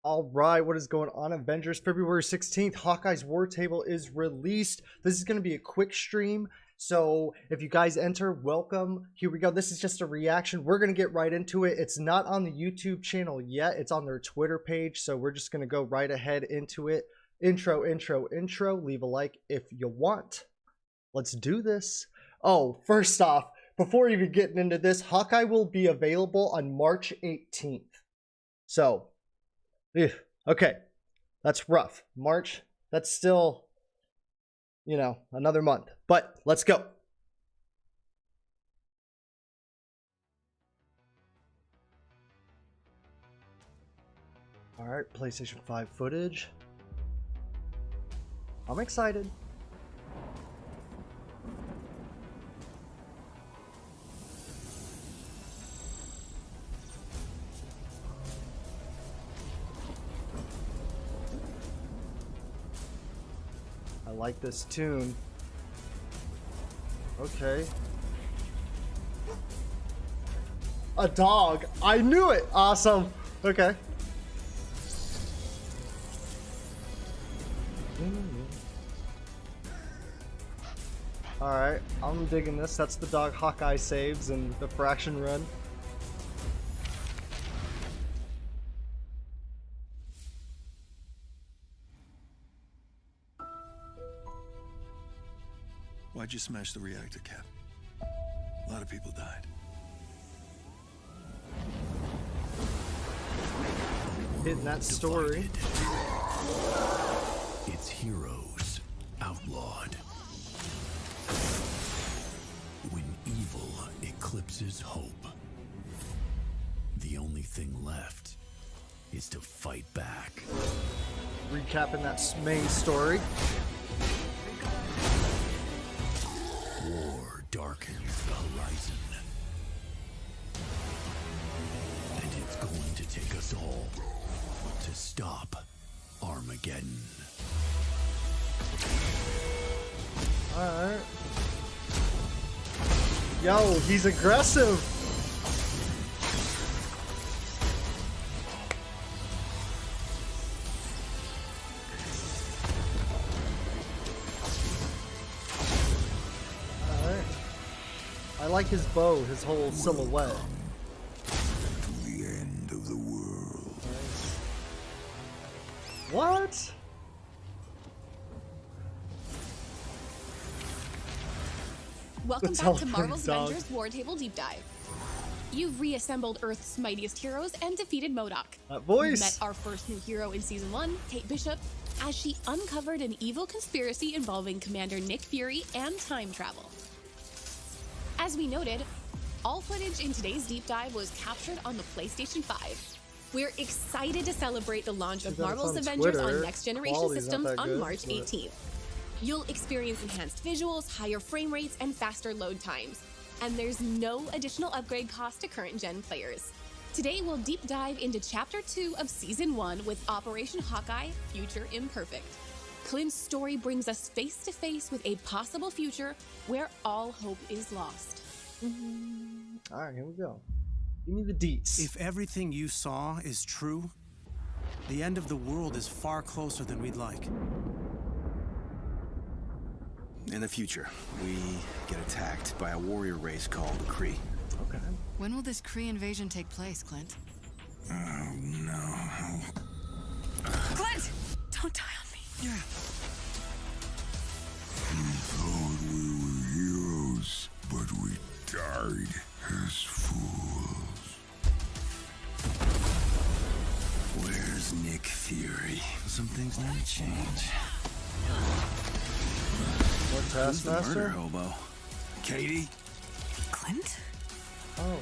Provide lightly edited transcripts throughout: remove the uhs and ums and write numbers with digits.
All right, what is going on, Avengers? February 16th, Hawkeye's War Table is released. This is going to be a quick stream, so if you guys enter, welcome. Here we go. This is just a reaction. We're going to get right into it. It's not on the YouTube channel yet. It's on their Twitter page, so we're just going to go right ahead into it. Intro. Leave a like if you want. Let's do this. Oh, first off, before even getting into this, Hawkeye will be available on March 18th. So... okay, that's rough. March, that's still, you know, another month. But let's go. All right, PlayStation 5 footage. I'm excited. I like this tune. Okay. A dog. I knew it. Awesome. Okay. Alright, I'm digging this. That's the dog Hawkeye saves in the fraction run. Why'd you smash the reactor, Cap? A lot of people died. Hitting that story. Its heroes outlawed. When evil eclipses hope, the only thing left is to fight back. Recapping that main story. War darkens the horizon. And it's going to take us all to stop Armageddon. Alright. Yo, he's aggressive. I like his bow, his whole silhouette. To the end of the world. Nice. What? Welcome back to Marvel's Avengers War Table Deep Dive. You've reassembled Earth's mightiest heroes and defeated MODOK. That voice. You met our first new hero in Season 1, Kate Bishop, as she uncovered an evil conspiracy involving Commander Nick Fury and time travel. As we noted, all footage in today's deep dive was captured on the PlayStation 5. We're excited to celebrate the launch of Marvel's Avengers on next-generation systems on March 18th. You'll experience enhanced visuals, higher frame rates, and faster load times. And there's no additional upgrade cost to current-gen players. Today, we'll deep dive into Chapter 2 of Season 1 with Operation Hawkeye, Future Imperfect. Clint's story brings us face-to-face with a possible future where all hope is lost. Alright, here we go. Give me the deets. If everything you saw is true, the end of the world is far closer than we'd like. In the future, we get attacked by a warrior race called the Kree. Okay. When will this Kree invasion take place, Clint? Oh, no. Clint! Don't die on me. Yeah. We thought we were heroes, but we died as fools. Where's Nick Fury? Some things need to change. What Who's the murder Taskmaster? hobo? Katie? Clint? Oh.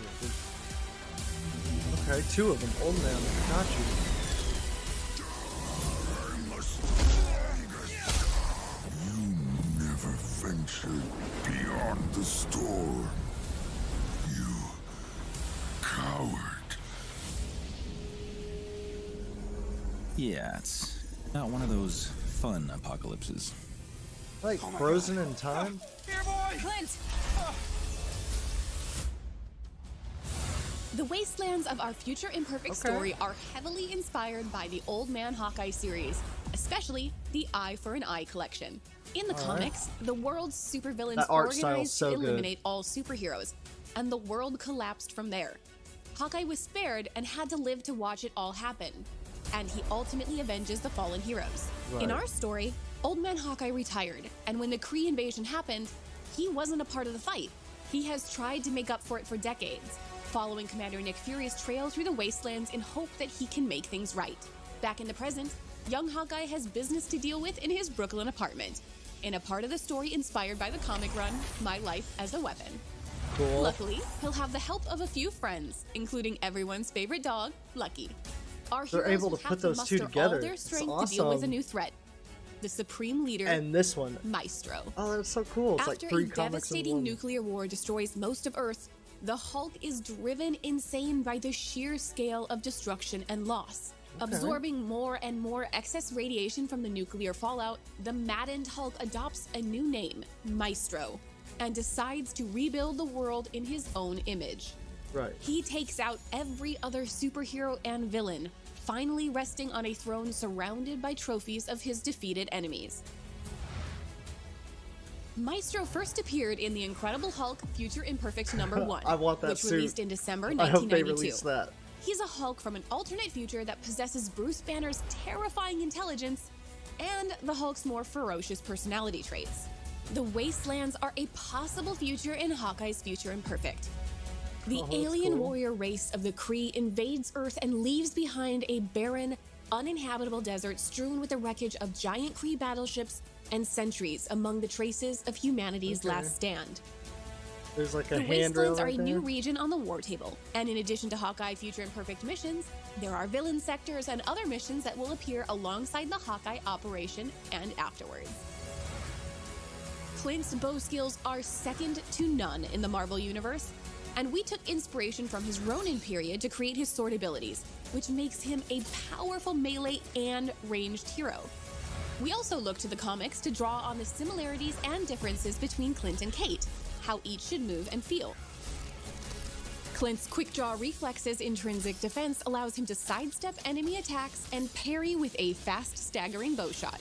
Okay, two of them. Old man, got you. You never ventured beyond the storm. You coward. Yeah, it's not one of those fun apocalypses. Like frozen in time? Clint! The wastelands of our future Imperfect story are heavily inspired by the Old Man Hawkeye series, especially the Eye for an Eye collection. In the comics, the world's supervillains organized to eliminate all superheroes, and the world collapsed from there. Hawkeye was spared and had to live to watch it all happen, and he ultimately avenges the fallen heroes. In our story, Old Man Hawkeye retired, and when the Kree invasion happened, he wasn't a part of the fight. He has tried to make up for it for decades, following Commander Nick Fury's trail through the wastelands in hope that he can make things right. Back in the present, young Hawkeye has business to deal with in his Brooklyn apartment, in a part of the story inspired by the comic run, My Life as a Weapon. Cool. Luckily, he'll have the help of a few friends, including everyone's favorite dog, Lucky. Our They're heroes able will to have put those two muster together. all their It's strength to deal with a awesome. new threat. The Supreme Leader, And this one. Maestro. Oh, that's so cool. It's After like 3 a comics in devastating one. nuclear war destroys most of Earth, the Hulk is driven insane by the sheer scale of destruction and loss. Absorbing more and more excess radiation from the nuclear fallout, the maddened Hulk adopts a new name, Maestro, and decides to rebuild the world in his own image. Right. He takes out every other superhero and villain, finally resting on a throne surrounded by trophies of his defeated enemies. Maestro first appeared in The Incredible Hulk Future Imperfect #1, I want that which suit. released in December I hope they 1992. release that. He's a Hulk from an alternate future that possesses Bruce Banner's terrifying intelligence and the Hulk's more ferocious personality traits. The Wastelands are a possible future in Hawkeye's Future Imperfect. The alien warrior race of the Kree invades Earth and leaves behind a barren, uninhabitable desert strewn with the wreckage of giant Kree battleships and sentries among the traces of humanity's last stand. There's like a The handrail Wastelands are right a there. new region on the war table, and in addition to Hawkeye Future Imperfect missions, there are villain sectors and other missions that will appear alongside the Hawkeye operation and afterwards. Clint's bow skills are second to none in the Marvel Universe, and we took inspiration from his Ronin period to create his sword abilities, which makes him a powerful melee and ranged hero. We also looked to the comics to draw on the similarities and differences between Clint and Kate, how each should move and feel. Clint's quick draw reflexes intrinsic defense allows him to sidestep enemy attacks and parry with a fast staggering bow shot.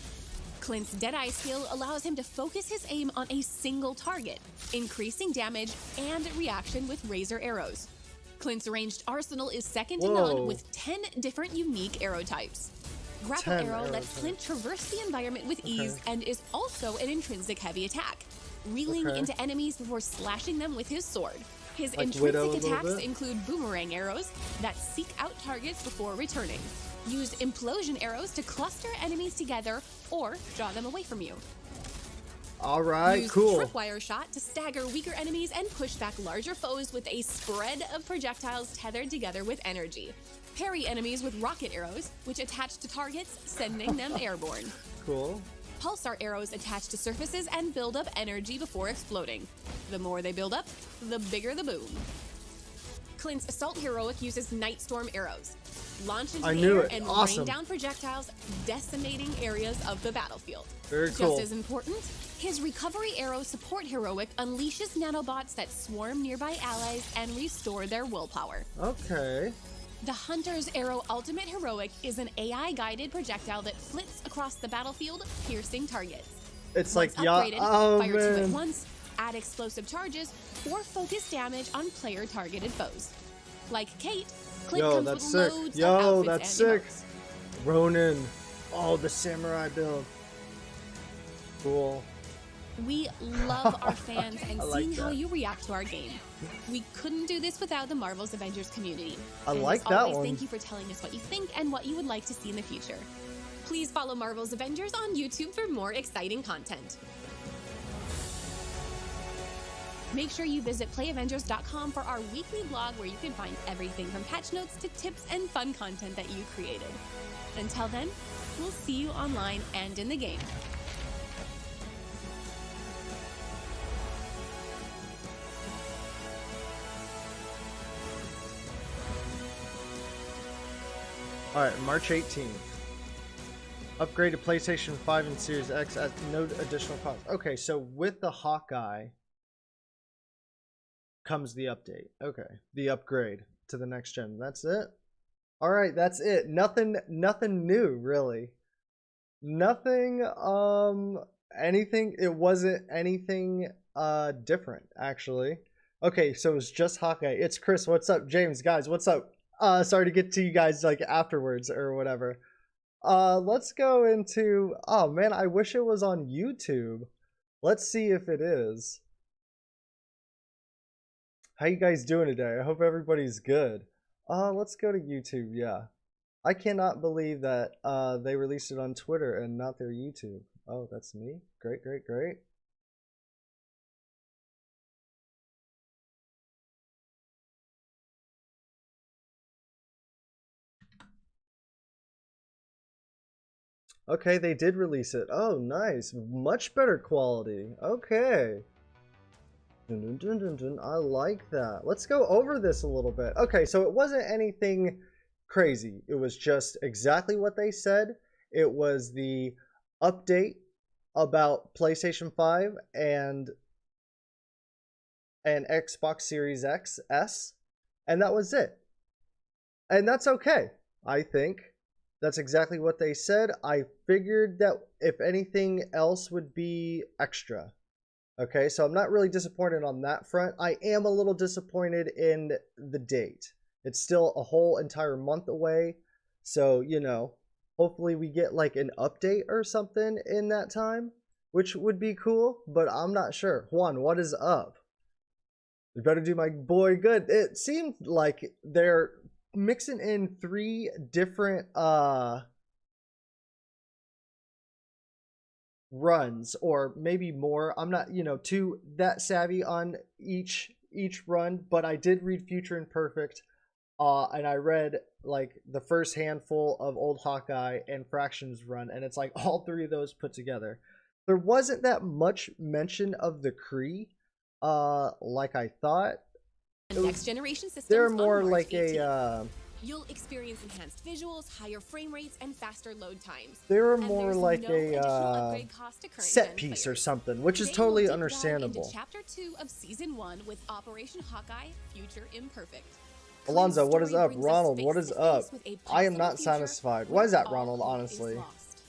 Clint's Deadeye skill allows him to focus his aim on a single target, increasing damage and reaction with razor arrows. Clint's ranged arsenal is second to none with 10 different unique arrow types. Grapple 10 arrow arrow lets Clint traverse the environment with ease and is also an intrinsic heavy attack, reeling into enemies before slashing them with his sword. His Like intrinsic Widow a little attacks bit? include boomerang arrows that seek out targets before returning. Use implosion arrows to cluster enemies together or draw them away from you. All right, Use cool. tripwire shot to stagger weaker enemies and push back larger foes with a spread of projectiles tethered together with energy. Parry enemies with rocket arrows, which attach to targets, sending them airborne. Cool. Pulsar arrows attach to surfaces and build up energy before exploding. The more they build up, the bigger the boom. Clint's Assault Heroic uses Night Storm arrows. Launch into the air and rain down projectiles, decimating areas of the battlefield. Very cool. Just as important, his Recovery Arrow Support Heroic unleashes nanobots that swarm nearby allies and restore their willpower. Okay. The Hunter's Arrow Ultimate Heroic is an AI-guided projectile that flits across the battlefield, piercing targets. It's Once like, yeah, upgraded, oh fire two at man. once, add explosive charges, or focus damage on player-targeted foes. Like Kate, Clint Yo, comes that's with sick. loads of Yo, outfits that's and sick. emotes. Ronin. Oh, the samurai build. Cool. We love our fans and I like seeing how that. you react to our game. We couldn't do this without the Marvel's Avengers community. I And like as that always, one. Thank you for telling us what you think and what you would like to see in the future. Please follow Marvel's Avengers on YouTube for more exciting content. Make sure you visit playavengers.com for our weekly blog where you can find everything from patch notes to tips and fun content that you created. Until then, we'll see you online and in the game. All right, March 18th. Upgrade to PlayStation 5 and Series X at no additional cost. Okay, so with the Hawkeye comes the update. Okay, the upgrade. to the next gen. That's it. All right, that's it. Nothing new, really. Nothing anything, it wasn't anything different, actually. Okay, so it's just Hawkeye. It's Chris. What's up? James, guys, what's up? Sorry to get to you guys like afterwards or whatever. Let's go into, oh man, I wish it was on YouTube. Let's see if it is. How you guys doing today? I hope everybody's good. Let's go to YouTube. Yeah, I cannot believe that they released it on Twitter and not their YouTube. Oh, that's me. Great, great, great. Okay, they did release it. Oh, nice. Much better quality. Okay. Dun, dun, dun, dun, dun. I like that. Let's go over this a little bit. Okay, so it wasn't anything crazy. It was just exactly what they said. It was the update about PlayStation 5 and Xbox Series X, S, and that was it. And that's okay, I think. That's exactly what they said. I figured that if anything else would be extra. Okay, so I'm not really disappointed on that front. I am a little disappointed in the date. It's still a whole entire month away. So, you know, hopefully we get like an update or something in that time, which would be cool, but I'm not sure. Juan, what is up? You better do my boy good. It seemed like they're mixing in 3 different runs, or maybe more. I'm not, you know, too that savvy on each run, but I did read Future Imperfect, and I read like the first handful of old Hawkeye and Fractions run, and it's like all 3 of those put together. There wasn't that much mention of the Kree, like I thought. Next generation systems. They're more on March like 18th. a You'll experience enhanced visuals, higher frame rates, and faster load times. they're And more there's like no additional a upgrade cost to current set gen piece or players. something, which is Today, we'll totally deep dive understandable. into Chapter 2 of Season 1 with Operation Hawkeye, Future Imperfect. Alonzo, Clint's what is story up? brings us Ronald, what face is to up? face with a I am possible not future satisfied. Why where is that, all Ronald, hope is honestly? lost.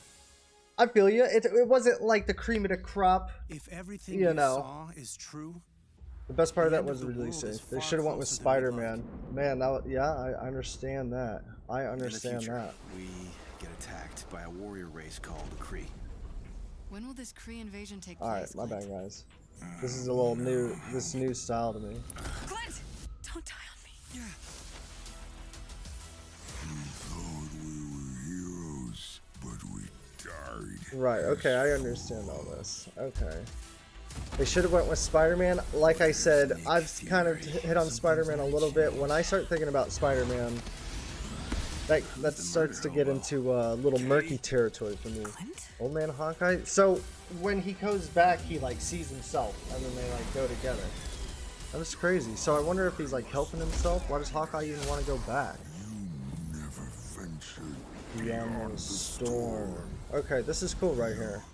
I feel you. It wasn't like the cream of the crop. If everything You you know. saw is true, The best part of The that end of was the world releasing. is They far should have went with closer than we'd Spider-Man. Man, that was, yeah, I understand that. I In the understand future, that. we get attacked by a warrior race called the Kree. When will this Kree invasion take All right, place? my Clint? bad, guys. This is a little new. This new style to me. Clint, don't die on me. We thought we were heroes, but we died. Right. Okay, I understand all this. Okay. They should have went with Spider-Man. Like I said, I've kind of hit on Spider-Man a little bit. When I start thinking about Spider-Man, that starts to get into a little murky territory for me. Clint? Old Man Hawkeye. So when he goes back, he like sees himself, and then they like go together. That's crazy. So I wonder if he's like helping himself. Why does Hawkeye even want to go back? You never ventured Beyond the storm. Okay, this is cool right here.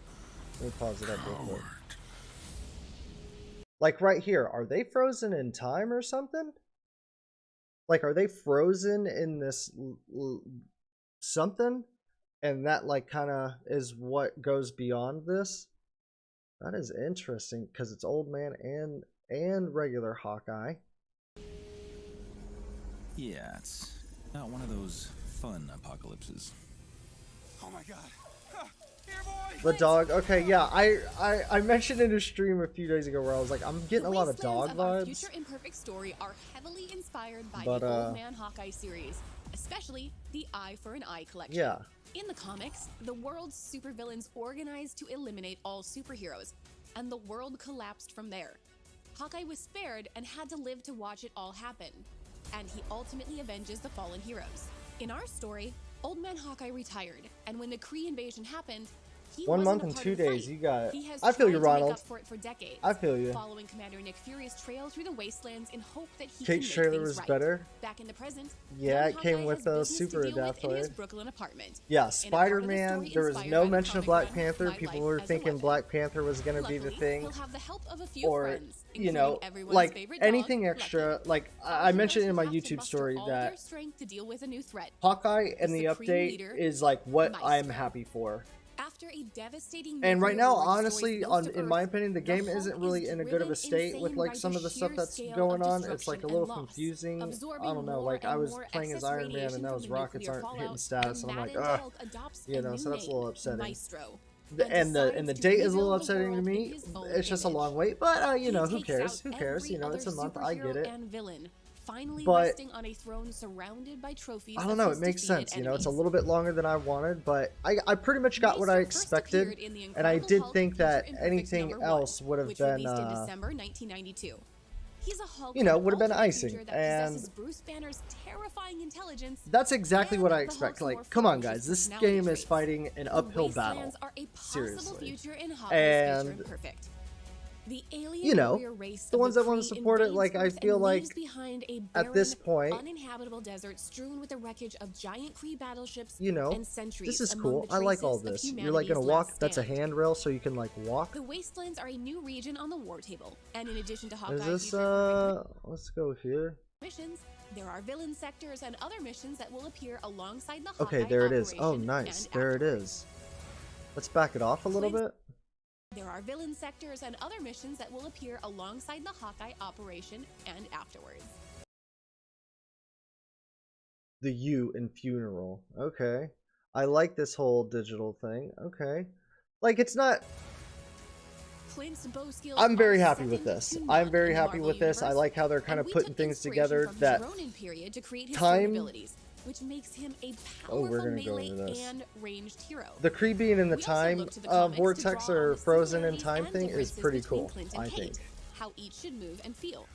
Let me pause it up real quick. coward. Like right here, are they frozen in time or something? Like, are they frozen in this something? And that like kind of is what goes beyond this? That is interesting because it's Old Man and regular Hawkeye. Yeah, it's not one of those fun apocalypses. oh my god. Here, boy! The dog. Okay, yeah, I mentioned in a stream a few days ago where I was like, I'm getting a lot of dog Wastelands of our vibes. Future Imperfect story are heavily inspired by But, the Old Man Hawkeye series, especially the Eye for an Eye collection. Yeah. In the comics, the world's supervillains organized to eliminate all superheroes, and the world collapsed from there. Hawkeye was spared and had to live to watch it all happen, and he ultimately avenges the fallen heroes. In our story, Old Man Hawkeye retired, and when the Kree invasion happened, He 1 wasn't month a and part 2 of the days. fight. You got it. He has I feel tried you, to make Ronald. up for it for decades, I feel you. following Commander Nick Fury's trail through the wastelands in hope that he Kate's can make trailer things was right. better. Back in the present, Yeah, young it came Hawkeye with has a business super to deal with in his adaptoid. Brooklyn apartment. Yeah, In a part of the Spider-Man. story There was inspired no by the mention of comic Black run, Panther. My People Life were as a thinking Weapon. Black Panther was gonna be the Luckily, thing. he'll have the help of a few Or, friends, you including know, everyone's like favorite dog, anything extra. Lucky. Like All I heroes mentioned in will my have to YouTube muster story all their that strength to deal with a new threat. Hawkeye and the Supreme update leader, is like what I'm Maestro. happy for. After a devastating And right nuclear now, war destroys honestly, most of in my Earth, opinion, the game Hulk isn't is really in a good of a driven state with insane like by some the of the stuff sheer that's scale going of on. It's like a destruction little and loss, confusing. absorbing I don't know. more Like I and was more playing as excess Iron Man radiation and from those the rockets nuclear aren't hitting fallout, status, and I'm like, maddened ugh. Hulk adopts You a know, new so that's a name, little upsetting. Maestro, And the decides date to is a little rebuild the upsetting to world me. in his own It's just a image. long wait, but you know, He who takes cares? out Who cares? every You know, it's a other month. I get superhero it. and villain, finally But resting on a throne surrounded by trophies I don't of know. his It makes defeated sense. You know, it's a enemies. little bit longer than I wanted, but I pretty much got what I Maestro first appeared expected, in the and I Incredible did Hulk think that feature Imperfect anything #1, else would have which been, released in December 1992. He's a Hulk you know, with would have been ultimate icing, feature that and possesses Bruce Banner's terrifying intelligence. that's exactly and what I the expect. Hulk's more Like, come on, ferocious guys, this personality game is traits. fighting an The uphill battle. Wastelands are a possible Seriously. future in Hawkeye's And, feature Imperfect. The alien you know, warrior race the of ones that want Kree to support it, invades like, I Earth feel and like leaves behind a at this barren, point, uninhabitable desert strewn with the wreckage of giant Kree battleships you know, and sentries this is among cool. the I like all traces of this. You're like gonna humanity's walk. last That's a stand. handrail, so you can like walk. The Wastelands are a new region on the war table, and in addition to Is Hawkeye's this future let's go here. missions, there are villain sectors and other missions that will appear alongside the Hawkeye Okay, there it is. Oh, operation nice. and There it afterwards. is. Let's back it off a little bit. There are villain sectors and other missions that will appear alongside the Hawkeye operation and afterwards. The U in funeral. Okay. I like this whole digital thing. Okay. Like, it's not... Clint's bow skills I'm very are happy second with this. to I'm none very in the happy Marvel with this. I universe, like how they're kind and of we putting took things inspiration together from his that Ronin period to create his time- sword abilities, which makes him a Oh, we're powerful gonna go melee into this. and ranged hero. the Kree being in the We also time look to the comics to vortex draw on or the frozen in similarities time and thing is differences pretty between cool, Clint and I Kate, think. how each should move and feel.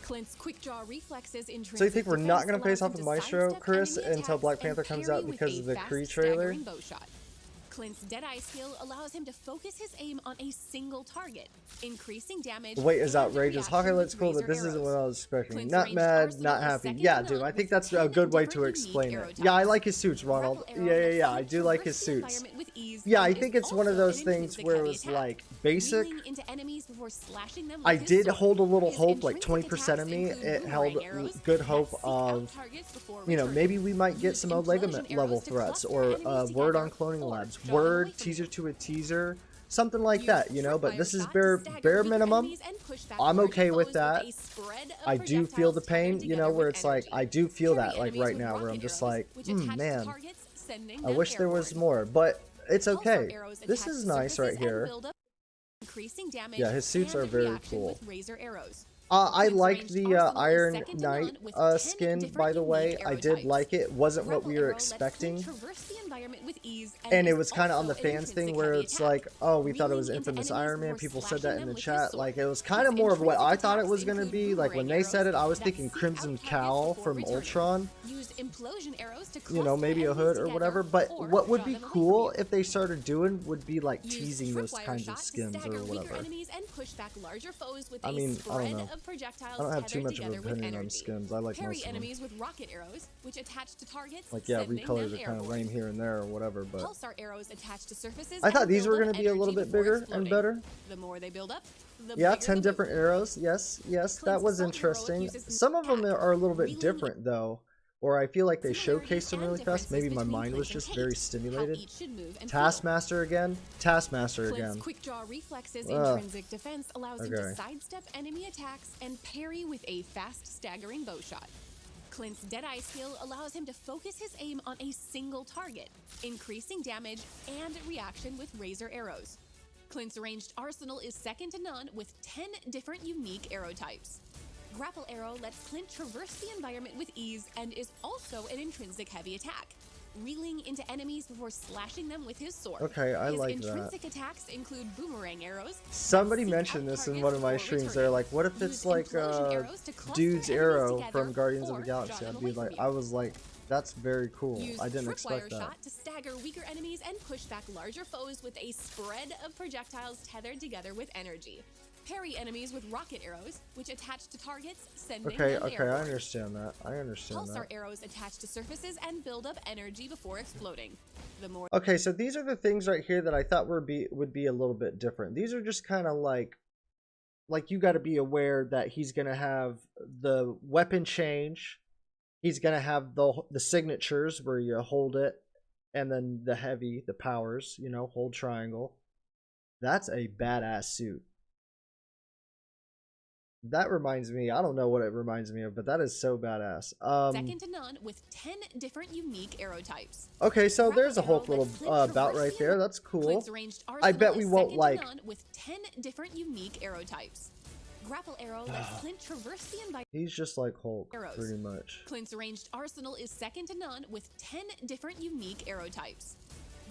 Clint's quick draw reflexes in So you think we're not going to face off with Maestro, sidestep Chris, enemy until attacks Black and Panther comes parry out with because a of the fast, Kree trailer? staggering bow shot. Clint's Deadeye skill allows him to focus his aim on a single target, increasing damage. The wait is and outrageous. reaction Hawkeye with looks cool, but razor this isn't arrows. what I was expecting. Clint's Not ranged mad, arsenal not is happy. second Yeah, to dude, none I think with that's a 10 good way to different explain unique it. arrow Yeah, I types. like his suits, Ronald. Grapple arrow Yeah, lets I Clint do like traverse his the suits. environment with ease Yeah, I and think is it's one of also those an things intrinsic where it heavy was attack, like basic. wheeling into enemies before slashing them with I his did sword. hold a little His hope, like intrinsic 20% of attacks me. include It held boomerang arrows good that hope seek out of, targets before you know, returning. maybe we might get Use some implosion level arrows to threats cluster or enemies word on together cloning or labs. draw them away Word, from teaser you. to a teaser, something like Use that, you know, but tripwire this is shot to bare stagger weaker minimum. enemies and push back I'm larger okay with foes that. a spread of I do feel the projectiles pain, tethered you know, together where with it's like, energy. I do feel Parry that, like enemies right with now, where I'm rocket just arrows, like, which attach to man, targets, sending I them wish there was airborne. more, but it's Pulsar okay. arrows This attach is to nice right surfaces and here. build up, increasing damage Yeah, his suits and are very reaction cool. with razor arrows. I Clint's liked ranged the arsenal is Iron second to Knight none with 10 skin, different by the way. unique I arrow did types. like it. Wasn't what Grapple we were arrow lets Clint expecting. traverse the environment with ease And it is was kind of on the also an fans thing intrinsic where heavy it's attack, like, oh, we thought it was wheeling into Infamous enemies Iron Man. before People said slashing that in them the with his chat. sword. Like, it was kind of His more of what I intrinsic thought it attacks was going to include be. Like, when they boomerang said it, I was arrows thinking that seek Crimson out Cowl targets before from returning. Ultron. Use implosion arrows to You know, cluster maybe a enemies hood or together whatever. But or what would draw be them away from cool you. if they started doing would be like Use teasing those tripwire kinds shot of to skins stagger or weaker whatever. enemies and push back larger foes with I a mean, I spread don't know. of projectiles I don't have too tethered much of an together with opinion on energy. skins. I like Parry most of them. enemies with rocket arrows, which attach to targets, Like, yeah, sending recolors them are kind of airborne. lame here and there or whatever, but Pulsar arrows attach to surfaces. I thought and these build were up going to be a little energy bit before bigger and exploding. better. The more they build up, the Yeah, bigger 10 the different move. arrows. Yes, yes, that Clint's was assault heroic interesting. uses Some of them attack, are a little bit wheeling different, though. Or I feel like they similarities showcased them and really fast. Maybe my differences mind between was Clint just and very Kate, how stimulated. each should move and feel. Taskmaster again. Taskmaster Clint's again. quick draw reflexes Ugh. intrinsic defense allows him Okay. to sidestep enemy attacks and parry with a fast staggering bow shot. Clint's Deadeye skill allows him to focus his aim on a single target, increasing damage and reaction with razor arrows. Clint's ranged arsenal is second to none with 10 different unique arrow types. Grapple arrow lets Clint traverse the environment with ease and is also an intrinsic heavy attack, reeling into enemies before slashing them with his sword. Okay, I his like that. intrinsic attacks include boomerang arrows. Somebody that seek mentioned out this in targets one of my before streams. returning. They're like, what if Use it's like implosion arrows to cluster dude's enemies arrow together from Guardians of or the Galaxy? draw I'd them be away from like, you. I was like, that's very cool. Use I didn't tripwire expect that. shot to stagger weaker enemies and push back larger foes with a spread of projectiles tethered together with energy. Parry enemies with rocket arrows, which attach to targets, sending Okay, them okay, airborne. I understand that. I understand Pulsar that. arrows attach to surfaces and build up energy before exploding. The more Okay, so these are the things right here that I thought would be a little bit different. These are just kind of like you got to be aware that he's gonna have the weapon change. He's gonna have the signatures where you hold it, and then the powers. You know, hold triangle. That's a badass suit. That reminds me, I don't know what it reminds me of, but that is so badass. second to none with 10 different unique arrow types. Okay, so Grapple there's a arrow Hulk little lets Clint bout traverse right the there. That's cool. Clint's ranged I arsenal bet we is won't second like. to none with 10 different unique arrow types. Grapple arrow lets Clint traverse the environment. He's just like Hulk, Arrows. pretty much. Clint's ranged arsenal is second to none with 10 different unique arrow types.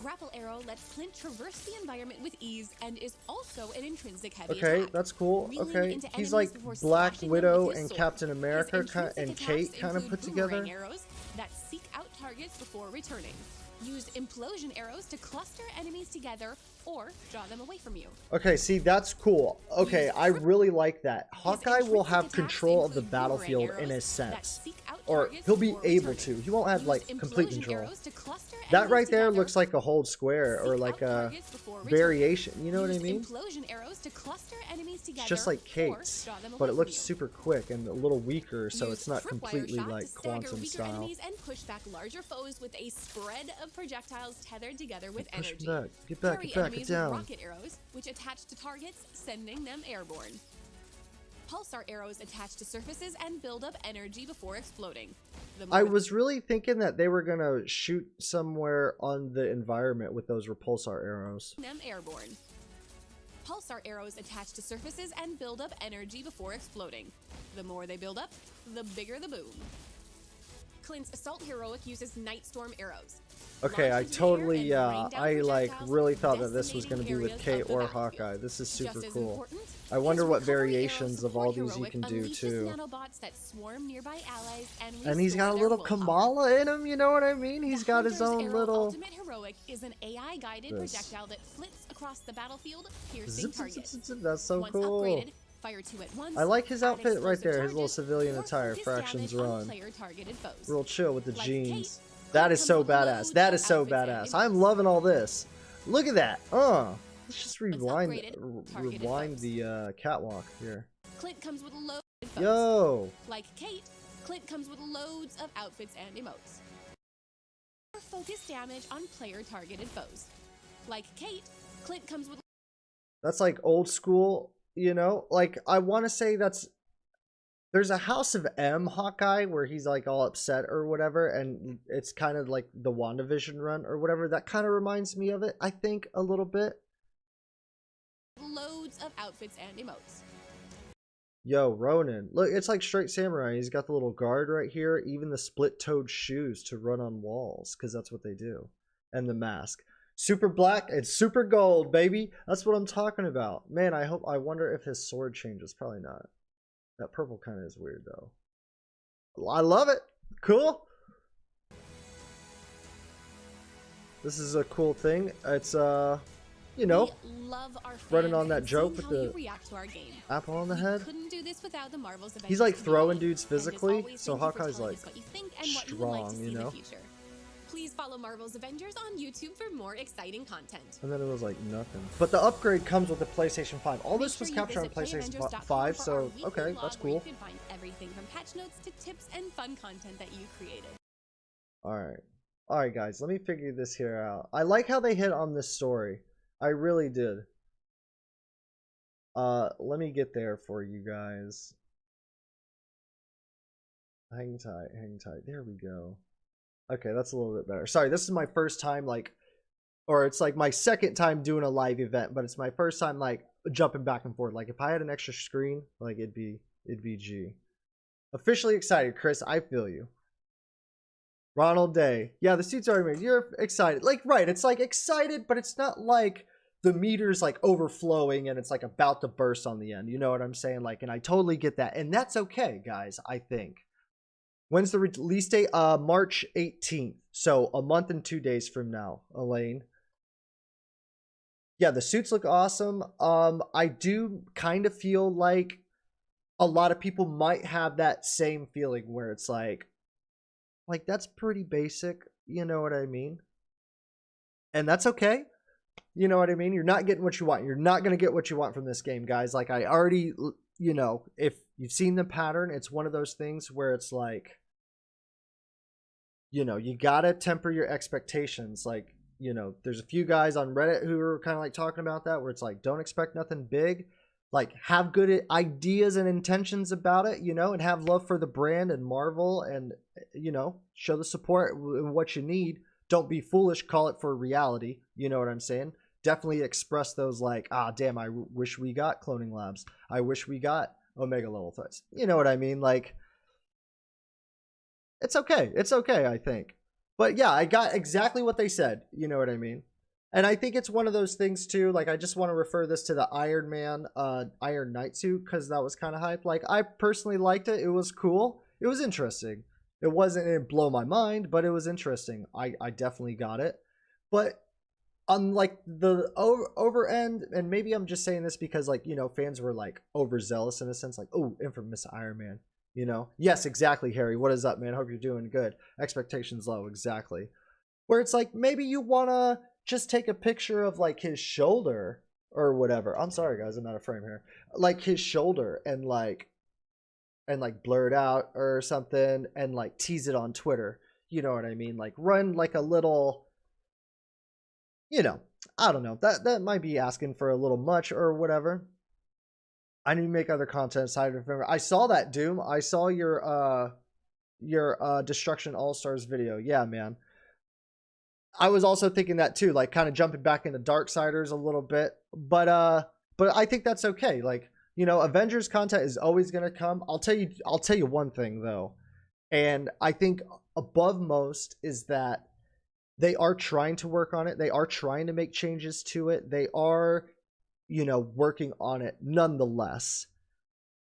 Grapple arrow lets Clint traverse the environment with ease and is also an intrinsic heavy Okay, attack. that's cool. Reeling Okay, into he's enemies like before Black slashing them Widow with his and sword. Captain America His intrinsic and attacks Kate kind of include put boomerang together. arrows that seek out targets before returning. Use implosion arrows to cluster enemies together or draw them away from you. Okay, see, that's cool. Okay, Use I really like that. Hawkeye will intrinsic have attacks control of the include boomerang battlefield in arrows a that sense. seek out Or targets he'll be before able returning. to. He won't have Use like complete implosion control. arrows to cluster That enemies right there together, looks like a hold square or seek like out a targets before returning. variation. You know what I Use mean? Implosion arrows to cluster enemies together, It's just like or Kate's, draw them but away it from looks you. super quick and a little weaker, so Use it's not tripwire completely shot like to stagger quantum weaker style. enemies and push back larger foes with a spread of projectiles tethered together with Push energy. back, get back, Parry get back, enemies get down. with rocket arrows, which attach to targets, sending them airborne. Pulsar arrows attach to surfaces and build up energy before exploding. The I more was really thinking that they were gonna shoot somewhere on the environment with those repulsar arrows. them airborne. Pulsar arrows attach to surfaces and build up energy before exploding. The more they build up, the bigger the boom. Clint's assault heroic uses night storm arrows. Okay, I Launch into the air totally, and yeah, rain down I like projectiles, really thought that this was gonna be decimating with areas Kate of the or battlefield. Hawkeye. This is super Just as cool. important, I wonder his what recovery variations arrow of all support these you heroic can do unleashes too. nanobots that swarm nearby allies And he's got a restore their little full power. Kamala in him, you know what I mean? He's The got his Hunter's own Arrow little. Ultimate Heroic is an AI-guided This. projectile that flits across the battlefield, piercing Zip, zip, zip, targets. zip, zip. That's so Once cool. upgraded, fire two at once. I like his add outfit right explosive there, his little charges, civilian or attire, focus Fractions damage on Run. player-targeted foes. Real chill with the Like jeans. Kate, That Clint is so comes with badass. loads That of is so outfits and badass. emotes. I'm loving all this. Look at that. Let's just rewind upgraded, targeted rewind foes. the catwalk here. Clint comes with loads of foes. Yo. Like Kate, Clint comes with loads of outfits and emotes. Or focus damage on player-targeted foes. Like Kate, Clint comes with That's like old school, you know? Like I want to say there's a House of M Hawkeye where he's like all upset or whatever, and it's kind of like the WandaVision run or whatever. That kind of reminds me of it, I think, a little bit. loads of outfits and emotes. Yo, Ronin. Look, it's like straight samurai. He's got the little guard right here, even the split-toed shoes to run on walls, because that's what they do. And the mask. Super black and super gold, baby. That's what I'm talking about. Man, I wonder if his sword changes. Probably not. That purple kind of is weird, though. I love it. Cool. This is a cool thing. It's, you know, We love our running fans on that and joke seeing with how you the react to our game. apple on the We head. couldn't do this without the Marvel's Avengers He's like throwing community. dudes And as physically, always, so thank you for Hawkeye's telling like us what you think and what you would like to strong, see you in know? the future. Please follow Marvel's Avengers on YouTube for more exciting content. And then it was like nothing. But the upgrade comes with the PlayStation 5. All this Make was sure you captured on visit PlayStation playavengers.com 5, for our so weekly okay, blog that's where you cool. can find everything from patch notes to tips and fun content that you created. Alright guys, let me figure this here out. I like how they hit on this story. I really did. Let me get there for you guys. Hang tight, hang tight. There we go. Okay, that's a little bit better. Sorry, this is my first time, like, or it's like my second time doing a live event, but it's my first time, like, jumping back and forth. Like, if I had an extra screen, like, it'd be G. Officially excited, Chris. I feel you. Ronald Day. Yeah, the suit's already made. You're excited. Like, right, it's like excited, but it's not like the meter's like overflowing and it's like about to burst on the end. You know what I'm saying? Like, and I totally get that. And that's okay, guys, I think. When's the release date? March 18th. So a month and 2 days from now, Elaine. Yeah, the suits look awesome. I do kind of feel like a lot of people might have that same feeling where it's like that's pretty basic, you know what I mean? And that's okay. You know what I mean? You're not getting what you want. You're not going to get what you want from this game, guys. Like, I already, you know, if you've seen the pattern, it's one of those things where it's like, you know, you got to temper your expectations. Like, you know, there's a few guys on Reddit who are kind of like talking about that, where it's like, don't expect nothing big. Like, have good ideas and intentions about it, you know, and have love for the brand and Marvel and, you know, show the support in what you need. Don't be foolish, call it for reality. You know what I'm saying? Definitely express those like, ah, damn, I wish we got cloning labs. I wish we got Omega level threats. You know what I mean? Like, it's okay. It's okay, I think. But yeah, I got exactly what they said. You know what I mean? And I think it's one of those things too. Like, I just want to refer this to the Iron Man, Iron Knight suit, because that was kind of hype. Like, I personally liked it. It was cool. It was interesting. It didn't blow my mind, but it was interesting. I definitely got it. But on like the over end, and maybe I'm just saying this because, like, you know, fans were like overzealous in a sense, like, oh, infamous Iron Man, you know? Yes, exactly, Harry. What is up, man? Hope you're doing good. Expectations low, exactly. Where it's like, maybe you want to just take a picture of like his shoulder or whatever. I'm sorry, guys, I'm out of frame here. Like his shoulder and like blur it out or something and like tease it on Twitter. You know what I mean? Like run like a little, you know, I don't know. That might be asking for a little much or whatever. I need to make other content aside from. I saw that, Doom. I saw your Destruction All-Stars video. Yeah, man. I was also thinking that too, like kind of jumping back into Darksiders a little bit, but I think that's okay. Like, you know, Avengers content is always going to come. I'll tell you one thing though. And I think above most is that they are trying to work on it. They are trying to make changes to it. They are, you know, working on it nonetheless.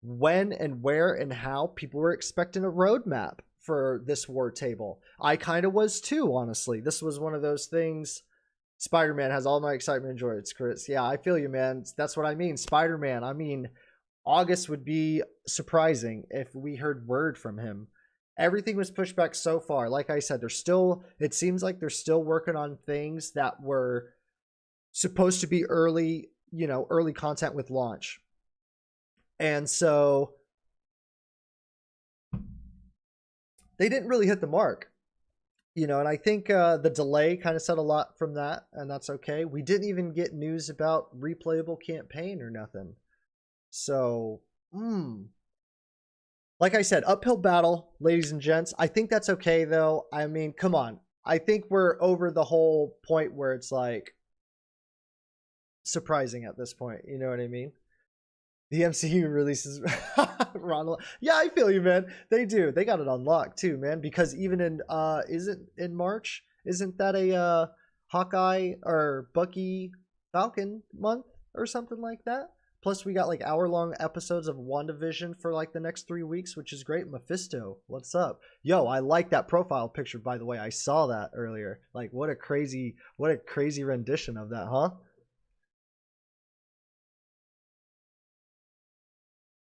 When and where and how, people were expecting a roadmap for this war table. I kind of was too, honestly. This was one of those things. Spider-Man has all my excitement and joy. It's Chris. Yeah, I feel you, man. That's what I mean. Spider-Man. I mean, August would be surprising if we heard word from him. Everything was pushed back so far. Like I said, it seems like they're still working on things that were supposed to be early, you know, early content with launch. And so they didn't really hit the mark, you know, and I think the delay kind of said a lot from that, and that's okay. We didn't even get news about replayable campaign or nothing. So, like I said, uphill battle, ladies and gents. I think that's okay, though. I mean, come on. I think we're over the whole point where it's like surprising at this point. You know what I mean? The MCU releases Ronald. Yeah, I feel you, man. They do. They got it unlocked too, man. Because even in isn't in March? Isn't that a Hawkeye or Bucky Falcon month or something like that? Plus, we got like hour-long episodes of WandaVision for like the next 3 weeks, which is great. Mephisto, what's up? Yo, I like that profile picture, by the way. I saw that earlier. Like, what a crazy rendition of that, huh?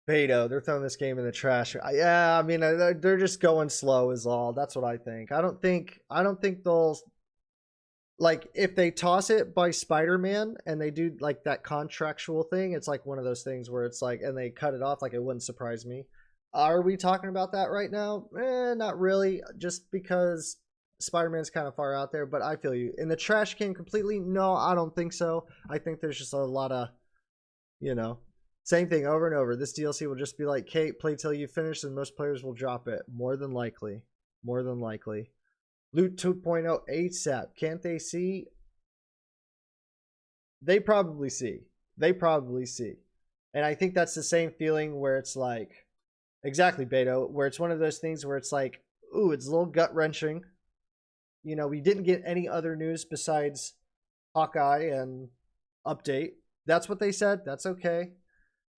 Beto, they're throwing this game in the trash. Yeah, I mean, they're just going slow is all. That's what I think. I don't think they'll, like, if they toss it by Spider-Man and they do like that contractual thing, it's like one of those things where it's like, and they cut it off, like it wouldn't surprise me. Are we talking about that right now? Not really, just because Spider-Man's kind of far out there, but I feel you. In the trash can completely? No, I don't think so. I think there's just a lot of, you know, same thing over and over. This DLC will just be like, Kate, play till you finish, and most players will drop it. More than likely. More than likely. Loot 2.0 ASAP. Can't they see? They probably see. They probably see. And I think that's the same feeling where it's like, exactly, Beto, where it's one of those things where it's like, ooh, it's a little gut-wrenching. You know, we didn't get any other news besides Hawkeye and update. That's what they said. That's okay.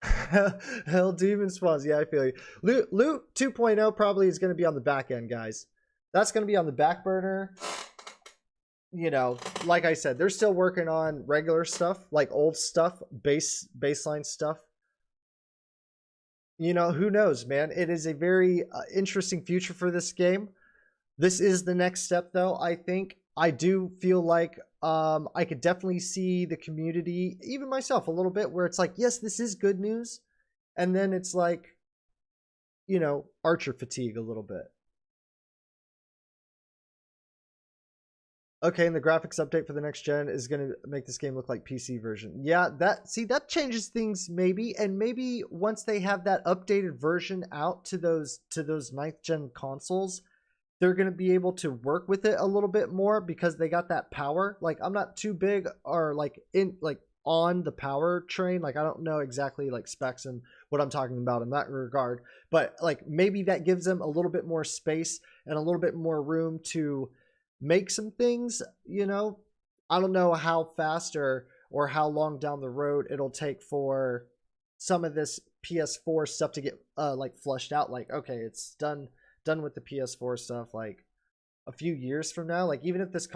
Hell, demon spawns. Yeah, I feel you. Loot 2.0 probably is going to be on the back end, guys. That's going to be on the back burner. You know, like I said, they're still working on regular stuff, like old stuff, baseline stuff. You know, who knows, man? It is a very interesting future for this game. This is the next step, though. I think I do feel like I could definitely see the community, even myself, a little bit, where it's like, yes, this is good news, and then it's like, you know, Archer fatigue a little bit. Okay, and the graphics update for the next gen is going to make this game look like PC version. Yeah, that changes things maybe, and maybe once they have that updated version out to those 9th gen consoles, they're going to be able to work with it a little bit more because they got that power. Like, I'm not too big or like on the power train. Like, I don't know exactly like specs and what I'm talking about in that regard, but like maybe that gives them a little bit more space and a little bit more room to make some things, you know. I don't know how fast or how long down the road it'll take for some of this PS4 stuff to get like flushed out. Like, okay, it's done with the PS4 stuff like a few years from now. Like, even if this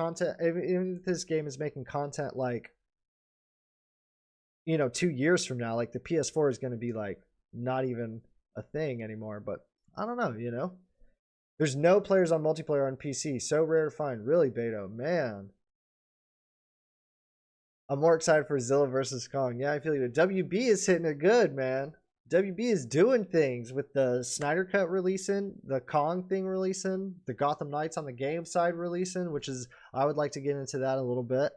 game is making content like, you know, 2 years from now, like the PS4 is going to be like not even a thing anymore. But I don't know, you know. There's no players on multiplayer on PC. So rare to find. Really, Beto? Man. I'm more excited for Zilla versus Kong. Yeah, I feel you. WB is hitting it good, man. WB is doing things with the Snyder Cut releasing, the Kong thing releasing, the Gotham Knights on the game side releasing, which is, I would like to get into that a little bit.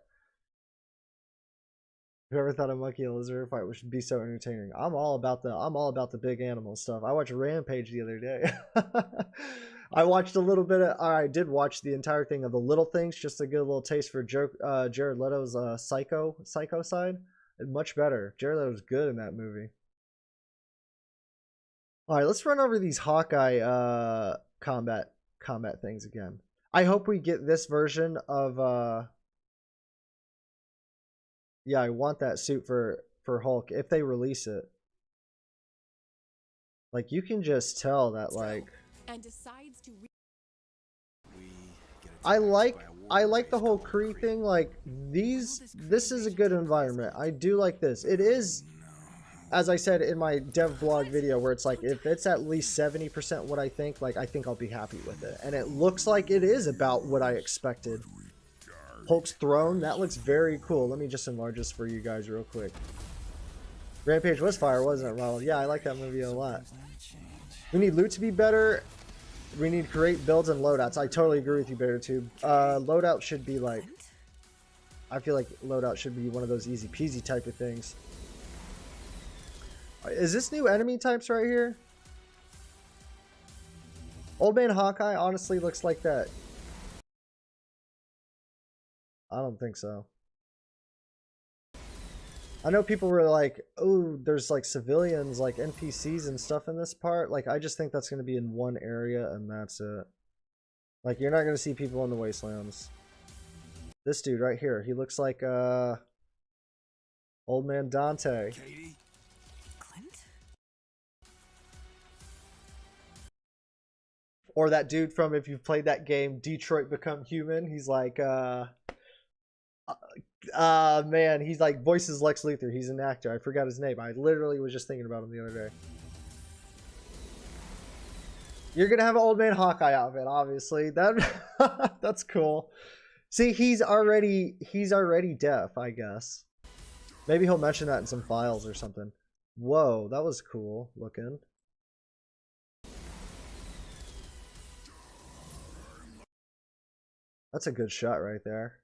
Whoever thought a monkey and lizard fight would be so entertaining? I'm all about the big animal stuff. I watched Rampage the other day. I watched a little bit of, I did watch the entire thing of The Little Things just to get a little taste for Jared Leto's psycho side. Much better. Jared Leto's good in that movie. All right, let's run over these Hawkeye combat things again. I hope we get this version of yeah, I want that suit for Hulk if they release it. Like, you can just tell that, like, and decides to I like the whole Kree thing. Like, this is a good environment. I do like this. It is, as I said in my dev blog video, where it's like, if it's at least 70% what I think, like, I think I'll be happy with it. And it looks like it is about what I expected. Hulk's throne, that looks very cool. Let me just enlarge this for you guys real quick. Rampage was fire, wasn't it, Ronald? Yeah, I like that movie a lot. We need loot to be better. We need great builds and loadouts. I totally agree with you, BetterTube. Loadout should be like, I feel like loadout should be one of those easy peasy type of things. Is this new enemy types right here? Old Man Hawkeye honestly looks like that. I don't think so. I know people were like, oh, there's like civilians, like NPCs and stuff in this part. Like, I just think that's going to be in one area and that's it. Like, you're not going to see people in the wastelands. This dude right here, he looks like Old Man Dante. Katie? Clint? Or that dude from, if you've played that game, Detroit Become Human. He's like, man, he's like voices Lex Luthor. He's an actor. I forgot his name. I literally was just thinking about him the other day. You're gonna have an Old Man Hawkeye outfit, obviously. That that's cool. See, he's already deaf, I guess. Maybe he'll mention that in some files or something. Whoa, that was cool looking. That's a good shot right there.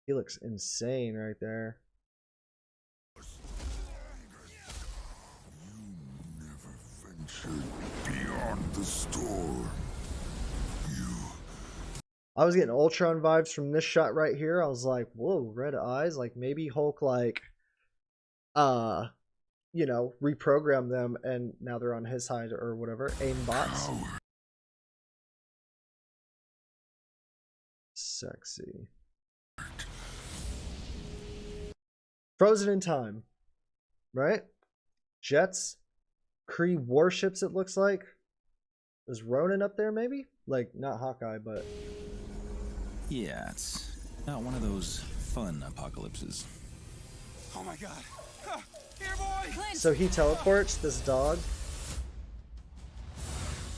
He looks insane right there. You never ventured beyond the storm. I was getting Ultron vibes from this shot right here. I was like, whoa, red eyes. Like, maybe Hulk, like, you know, reprogrammed them and now they're on his side or whatever. Aim bots. sexy. Frozen in time, right? Jets, Kree warships. It looks like. Is Ronan up there? Maybe like not Hawkeye, but Yeah, it's not one of those fun apocalypses. Oh my god. Here, boy! so he teleports this dog.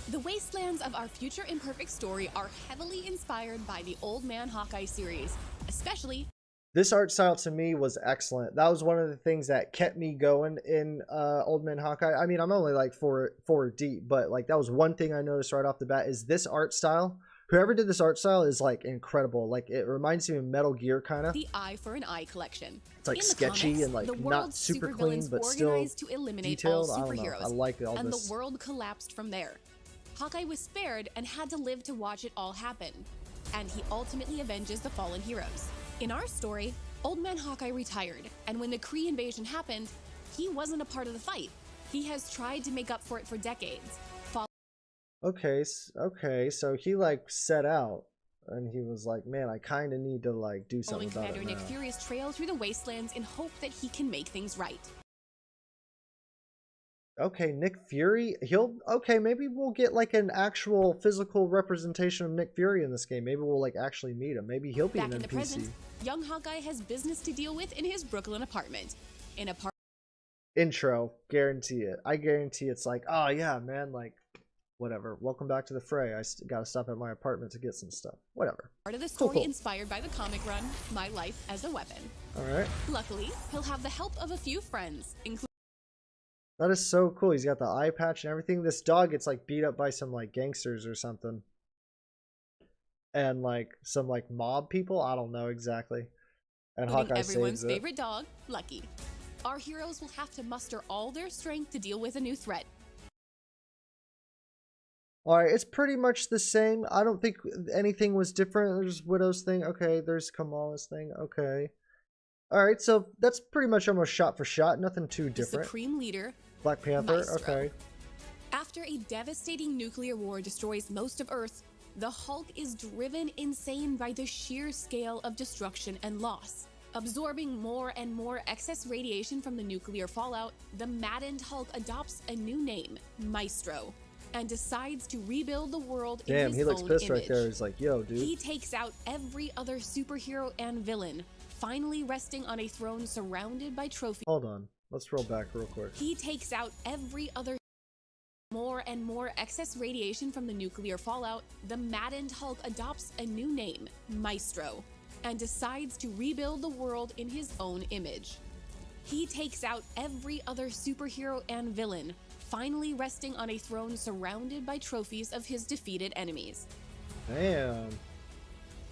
The wastelands of our future Imperfect story are heavily inspired by the Old Man Hawkeye series, especially. This art style to me was excellent. That was one of the things that kept me going in Old Man Hawkeye. I mean, I'm only like four deep, but like that was one thing I noticed right off the bat is this art style. Whoever did this art style is like incredible. Like it reminds me of Metal Gear kind of. The Eye for an Eye collection. It's like In the sketchy comics, and like the not world's super clean, supervillains but still organized to eliminate detailed. all I don't know. superheroes, I like all and this. the world collapsed from there. Hawkeye was spared and had to live to watch it all happen, and he ultimately avenges the fallen heroes. In our story, Old Man Hawkeye retired, and when the Kree invasion happened, he wasn't a part of the fight. He has tried to make up for it for decades. Okay, so he like set out and he was like, man, I kind of need to like do something Following about Commander it Nick now. Fury's trail through the wastelands in hope that he can make things right. Okay, Nick Fury, maybe we'll get like an actual physical representation of Nick Fury in this game. Maybe we'll like actually meet him. Maybe he'll be Back an in the NPC. present, young Hawkeye has business to deal with in his Brooklyn apartment. In a Intro, guarantee it. I guarantee it's like, oh yeah, man, like whatever. Welcome back to the fray. I gotta stop at my apartment to get some stuff. Whatever. part of the story Cool. inspired by the comic run, My Life as a Weapon. All right. Luckily, he'll have the help of a few friends, including That is so cool. He's got the eye patch and everything. This dog gets like beat up by some like gangsters or something. And like some like mob people. I don't know exactly. And Hawkeye everyone's saves it. favorite dog, Lucky. Our heroes will have to muster all their strength to deal with a new threat. Alright, it's pretty much the same. I don't think anything was different. There's Widow's thing. Okay, there's Kamala's thing. Okay. Alright, so that's pretty much almost shot for shot. Nothing too The different. Supreme Leader, Black Panther. Maestro. Okay. After a devastating nuclear war destroys most of Earth, the Hulk is driven insane by the sheer scale of destruction and loss. Absorbing more and more excess radiation from the nuclear fallout, the maddened Hulk adopts a new name, Maestro, and decides to rebuild the world in Damn, his he looks own pissed image. right there. He's like, yo, dude. He takes out every other superhero and villain, finally resting on a throne surrounded by trophies. Hold on. Let's roll back real quick. He takes out every other more and more excess radiation from the nuclear fallout, the maddened Hulk adopts a new name, Maestro, and decides to rebuild the world in his own image. He takes out every other superhero and villain, finally resting on a throne surrounded by trophies of his defeated enemies. Damn.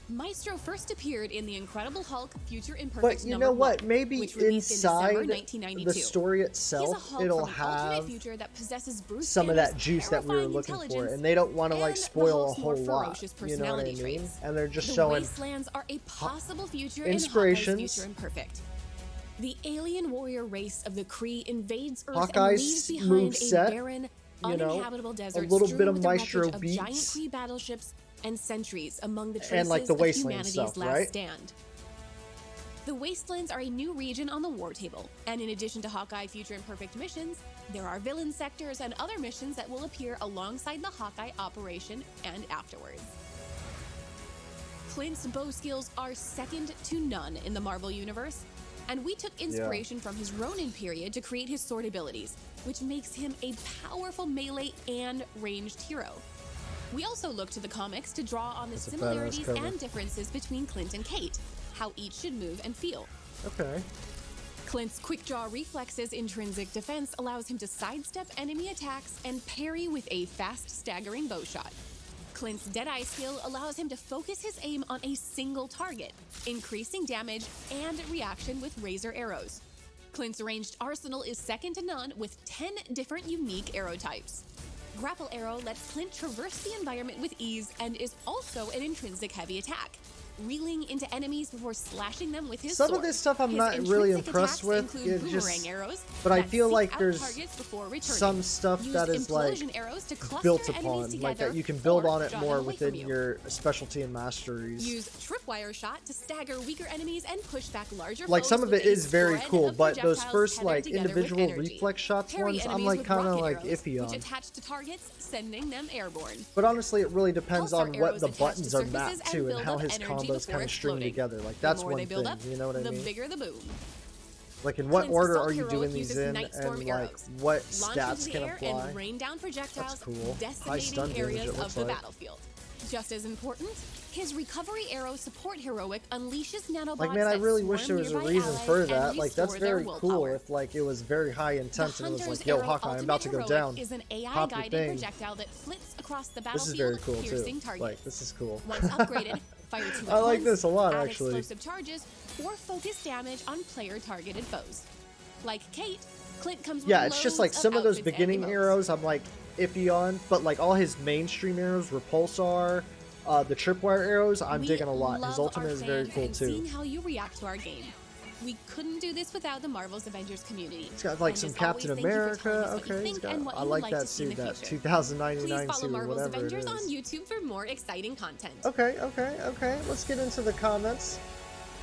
Maestro first appeared in The Incredible Hulk Future Imperfect But you know what? #1, Maybe which released in December inside 1992. the story He's a itself, Hulk it'll from an alternate have future that possesses Bruce some of Banner's that juice that we were terrifying looking for, intelligence and they don't want to like and the spoil a Hulk's more whole lot. ferocious You know what I personality mean? traits. And they're just The showing wastelands are a possible future in Hawkeye's inspirations. Future Imperfect. The alien warrior race of the Kree invades Earth Hawkeye's and leaves behind moveset, a barren, you know, uninhabitable desert little strewn bit of with the Maestro wreckage of giant beats. Kree battleships and sentries among the traces And, like, the of wasteland humanity's stuff, last right? stand. The Wastelands are a new region on the war table, and in addition to Hawkeye Future Imperfect missions, there are villain sectors and other missions that will appear alongside the Hawkeye operation and afterwards. Clint's bow skills are second to none in the Marvel Universe, and we took inspiration from his Ronin period to create his sword abilities, which makes him a powerful melee and ranged hero. We also looked to the comics to draw on the That's a badass similarities cover. and differences between Clint and Kate, how each should move and feel. Okay. Clint's quick draw reflexes intrinsic defense allows him to sidestep enemy attacks and parry with a fast staggering bow shot. Clint's Deadeye skill allows him to focus his aim on a single target, increasing damage and reaction with razor arrows. Clint's ranged arsenal is second to none with 10 different unique arrow types. Grapple Arrow lets Clint traverse the environment with ease and is also an intrinsic heavy attack. reeling into enemies before slashing them with his Some sword. of this stuff I'm His not really intrinsic impressed attacks with. include It just, boomerang arrows but I that feel seek like out there's targets before returning. some stuff Use that is like implosion arrows to cluster built enemies upon, like together that you can build or on it draw more them away from within you. your specialty and masteries. Use tripwire shot to stagger weaker enemies and push back larger Like foes some of with it a is very spread cool, of but those projectiles first tethered like together with individual energy. reflex shots Parry ones, I'm enemies like with kind of rocket like arrows, iffy which on. attach to targets, sending them airborne. But honestly, it really depends Pulsar on what arrows the attach buttons to are surfaces mapped and to and build how up his energy combos before kind of string exploding. together. Like The that's more one they build thing, up, you know what I the mean? bigger the boom. Like in what Clint's order assault are you heroic doing these uses in, Nightstorm and like arrows. what Launch stats into the can air apply? and rain down projectiles, That's cool. High stun decimating damage, areas it looks of the like. battlefield. Just as important, his recovery arrow support heroic unleashes nanobots Like man, I that really swarm wish there was a nearby reason allies for and that. Like that's restore their very cool willpower. if like it was very high intense The and it was Hunter's like, yo, Arrow Hawkeye, I'm about to go Ultimate down. Heroic is an Pop your AI-guided thing. projectile that flits across the This is battlefield, very cool piercing too. targets. Like this is cool. Once upgraded, fire two I at like once, this a lot, add actually. explosive charges, or focus damage on player-targeted foes. Like Kate, Clint comes with Yeah, it's just like loads some of those outfits and beginning emotes. arrows I'm like iffy on, but like all his mainstream arrows, Repulsar, the tripwire arrows, I'm We digging a lot. His love ultimate our is very fans cool and too. Seeing how you react to our game. We couldn't do this without the Marvel's Avengers community. He's got like And some as Captain always, thank you for America. telling us what you Okay, he's think got. and what I you would like like that to see in suit, the that future. 2099 Please follow suit, Marvel's whatever it Avengers is. on YouTube for more exciting content. Okay. Let's get into the comments.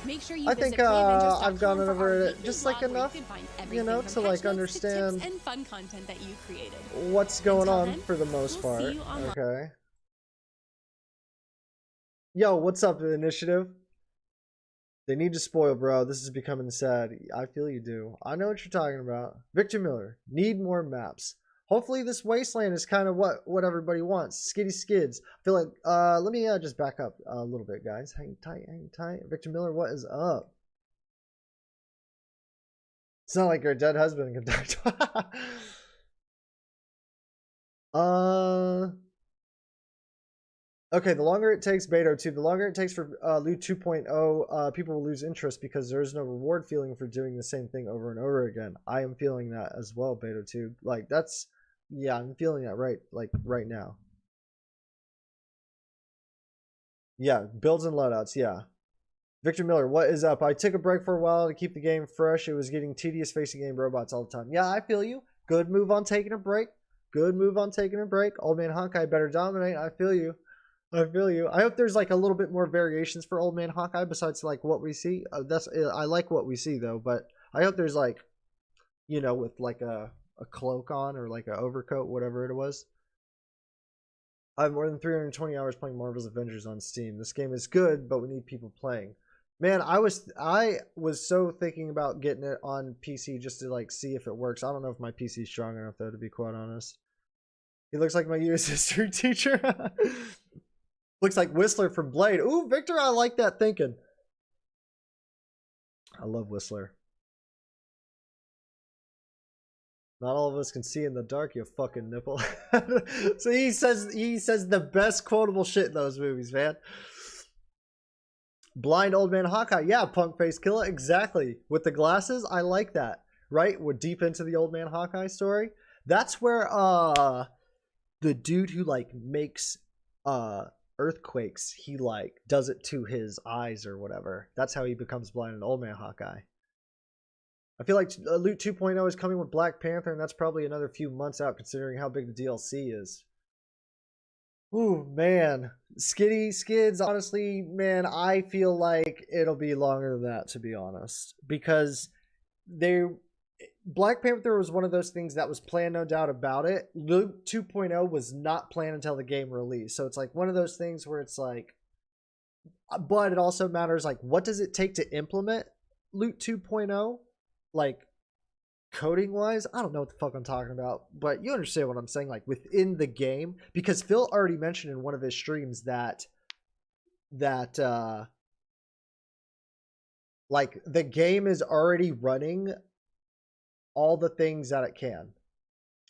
Make sure you I visit think I've gone playavengers.com for over our it weekly just blog like where you enough, can find you know, everything to from like patch notes understand tips and fun content that you created. what's going Until on then, for the most we'll see part. you online. Okay. Yo, what's up, Initiative? They need to spoil, bro. This is becoming sad. I feel you do. I know what you're talking about. Victor Miller, need more maps. Hopefully this wasteland is kind of what everybody wants. Skiddy skids. I feel like, let me just back up a little bit, guys. Hang tight. Victor Miller, what is up? It's not like your dead husband can talk to. Okay, the longer it takes, Beto 2, the longer it takes for Loot 2.0, people will lose interest because there is no reward feeling for doing the same thing over and over again. I am feeling that as well, Beto 2. Like, that's, yeah, I'm feeling that right now. Yeah, builds and loadouts, yeah. Victor Miller, what is up? I took a break for a while to keep the game fresh. It was getting tedious facing game robots all the time. Yeah, I feel you. Good move on taking a break. Old Man Hawkeye better dominate. I feel you. I hope there's like a little bit more variations for Old Man Hawkeye besides like what we see. I like what we see though, but I hope there's like, you know, with like a cloak on or like an overcoat, whatever it was. I have more than 320 hours playing Marvel's Avengers on Steam. This game is good, but we need people playing. Man, I was so thinking about getting it on PC just to like see if it works. I don't know if my PC is strong enough though, to be quite honest. He looks like my US history teacher. Looks like Whistler from Blade. Ooh, Victor, I like that thinking. I love Whistler. Not all of us can see in the dark, you fucking nipple. So he says the best quotable shit in those movies, man. Blind Old Man Hawkeye. Yeah, punk face killer. Exactly. With the glasses, I like that. Right? We're deep into the Old Man Hawkeye story. That's where the dude who like makes earthquakes, he like does it to his eyes or whatever. That's how he becomes blind in Old Man Hawkeye. I feel like Loot 2.0 is coming with Black Panther, and that's probably another few months out considering how big the DLC is. Ooh, man. Skids, honestly, man, I feel like it'll be longer than that, to be honest. Because Black Panther was one of those things that was planned, no doubt about it. Loot 2.0 was not planned until the game released. So it's like one of those things where it's like, but it also matters, like, what does it take to implement Loot 2.0? Like, coding wise, I don't know what the fuck I'm talking about, but you understand what I'm saying, like within the game, because Phil already mentioned in one of his streams that like the game is already running all the things that it can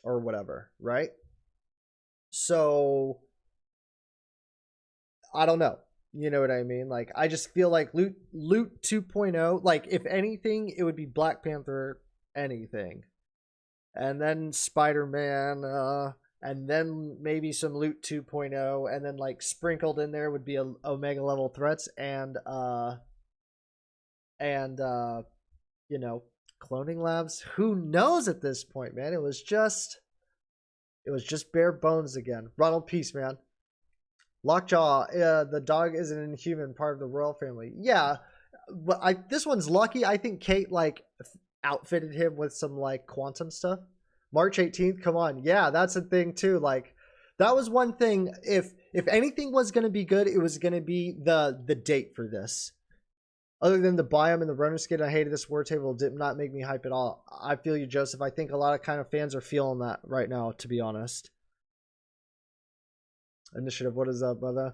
or whatever, right? So I don't know. You know what I mean? Like, I just feel like Loot 2.0, like, if anything, it would be Black Panther anything. And then Spider-Man, and then maybe some loot 2.0, and then like sprinkled in there would be Omega level threats and you know, cloning labs. Who knows at this point, man? It was just bare bones again. Ronald, peace, man. Lockjaw, the dog is an inhuman part of the royal family. Yeah, but this one's lucky. I think Kate like outfitted him with some like quantum stuff. March 18th, come on. Yeah, that's a thing too. Like that was one thing. If anything was going to be good, it was going to be the date for this. Other than the biome and the runner skin, I hated this war table. Did not make me hype at all. I feel you, Joseph. I think a lot of kind of fans are feeling that right now, to be honest. Initiative, what is up, brother?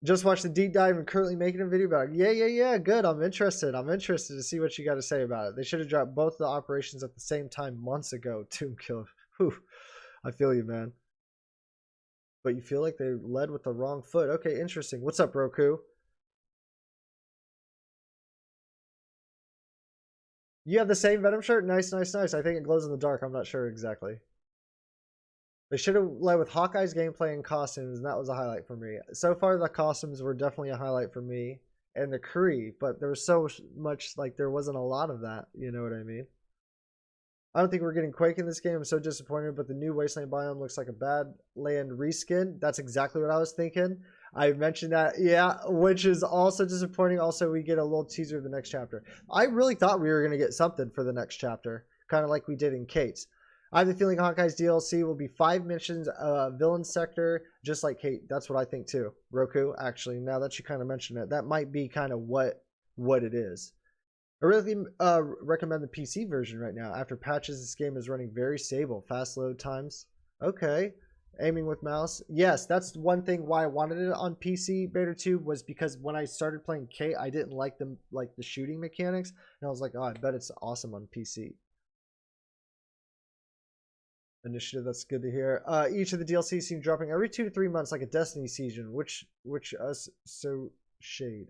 Just watched the deep dive and currently making a video about it. Yeah. Good. I'm interested. I'm interested to see what you got to say about it. They should have dropped both the operations at the same time months ago. Tomb Kill. Whew. I feel you, man. But you feel like they led with the wrong foot. Okay, interesting. What's up, Roku? You have the same Venom shirt? Nice. I think it glows in the dark. I'm not sure exactly. They should have led with Hawkeye's gameplay and costumes, and that was a highlight for me. So far, the costumes were definitely a highlight for me. And the Kree, but there was so much, like, there wasn't a lot of that. You know what I mean? I don't think we're getting Quake in this game. I'm so disappointed, but the new Wasteland biome looks like a Badland reskin. That's exactly what I was thinking. I mentioned that, yeah, which is also disappointing. Also, we get a little teaser of the next chapter. I really thought we were going to get something for the next chapter, kind of like we did in Kate's. I have the feeling Hawkeye's DLC will be 5 missions, villain sector, just like Kate. That's what I think too. Roku, actually, now that you kind of mentioned it, that might be kind of what it is. I really recommend the PC version right now. After patches, this game is running very stable. Fast load times. Okay. Aiming with mouse. Yes, that's one thing why I wanted it on PC beta 2 was because when I started playing Kate, I didn't like the shooting mechanics. And I was like, oh, I bet it's awesome on PC. Initiative, that's good to hear. Each of the DLCs seem dropping every 2 to 3 months like a Destiny season, which us so shade.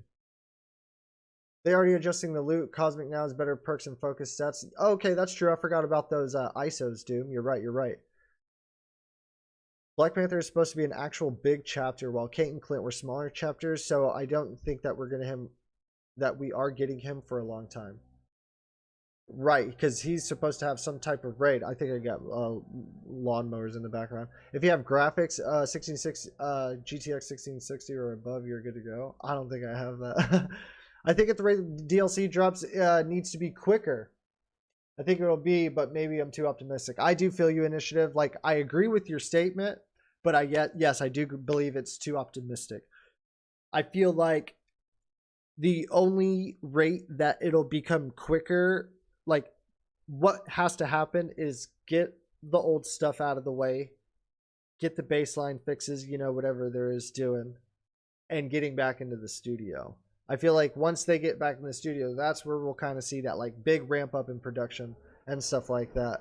They already adjusting the loot. Cosmic now has better perks and focus sets. Okay, that's true. I forgot about those ISOs, Doom. You're right. Black Panther is supposed to be an actual big chapter, while Kate and Clint were smaller chapters, so I don't think that we are getting him for a long time. Right, because he's supposed to have some type of raid. I think I got lawnmowers in the background. If you have graphics, GTX 1660 or above, you're good to go. I don't think I have that. I think at the rate the DLC drops, needs to be quicker. I think it'll be, but maybe I'm too optimistic. I do feel you, Initiative. Like, I agree with your statement, but yes, I do believe it's too optimistic. I feel like the only rate that it'll become quicker, like, what has to happen is get the old stuff out of the way, get the baseline fixes, you know, whatever there is doing, and getting back into the studio. I feel like once they get back in the studio, that's where we'll kind of see that like big ramp up in production and stuff like that.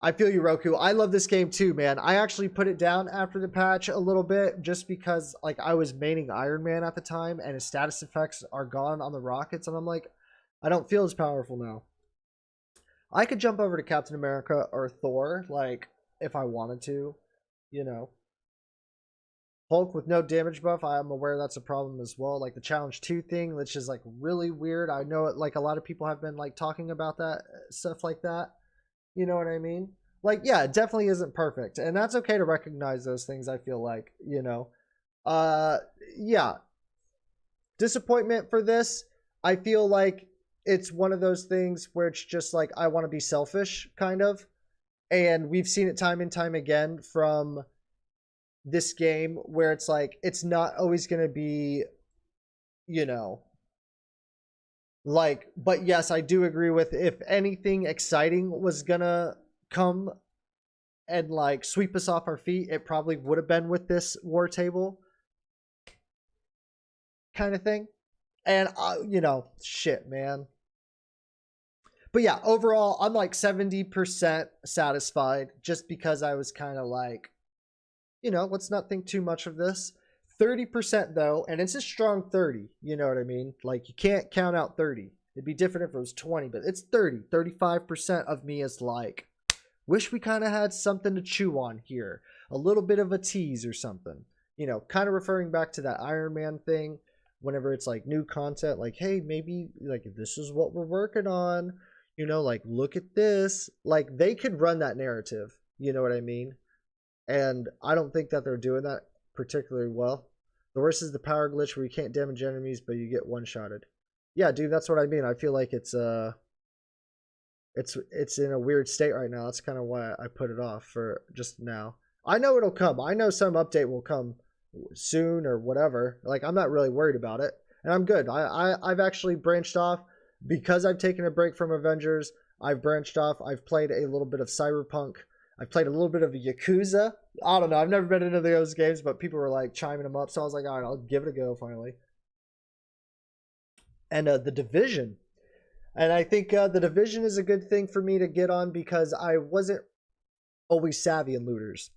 I feel you, Roku. I love this game too, man. I actually put it down after the patch a little bit just because like I was maining Iron Man at the time and his status effects are gone on the rockets, and I'm like, I don't feel as powerful now. I could jump over to Captain America or Thor, like, if I wanted to, you know. Hulk with no damage buff, I'm aware that's a problem as well. Like the Challenge 2 thing, which is like really weird. I know it, like a lot of people have been like talking about that, stuff like that. You know what I mean? Like, yeah, it definitely isn't perfect. And that's okay to recognize those things, I feel like, you know. Yeah. Disappointment for this. I feel like it's one of those things where it's just like, I want to be selfish, kind of. And we've seen it time and time again from this game where it's like, it's not always going to be, you know, like, but yes, I do agree with if anything exciting was going to come and like sweep us off our feet, it probably would have been with this war table kind of thing. And, you know, shit, man. But yeah, overall, I'm like 70% satisfied just because I was kind of like, you know, let's not think too much of this. 30% though, and it's a strong 30, you know what I mean? Like, you can't count out 30. It'd be different if it was 20, but it's 30. 35% of me is like, Wish we kind of had something to chew on here. A little bit of a tease or something. You know, kind of referring back to that Iron Man thing. Whenever it's like new content, like, hey, maybe like this is what we're working on. You know, like, look at this. Like, they could run that narrative. You know what I mean? And I don't think that they're doing that particularly well. The worst is the power glitch where you can't damage enemies, but you get one-shotted. Yeah, dude, that's what I mean. I feel like it's in a weird state right now. That's kind of why I put it off for just now. I know it'll come. I know some update will come soon or whatever. Like, I'm not really worried about it, and I'm good. I've actually branched off because I've taken a break from Avengers. I've branched off. I've played a little bit of Cyberpunk. I've played a little bit of Yakuza. I don't know. I've never been into those games, but people were like chiming them up, so I was like, all right, I'll give it a go finally. And The Division. And I think The Division is a good thing for me to get on because I wasn't always savvy in looters.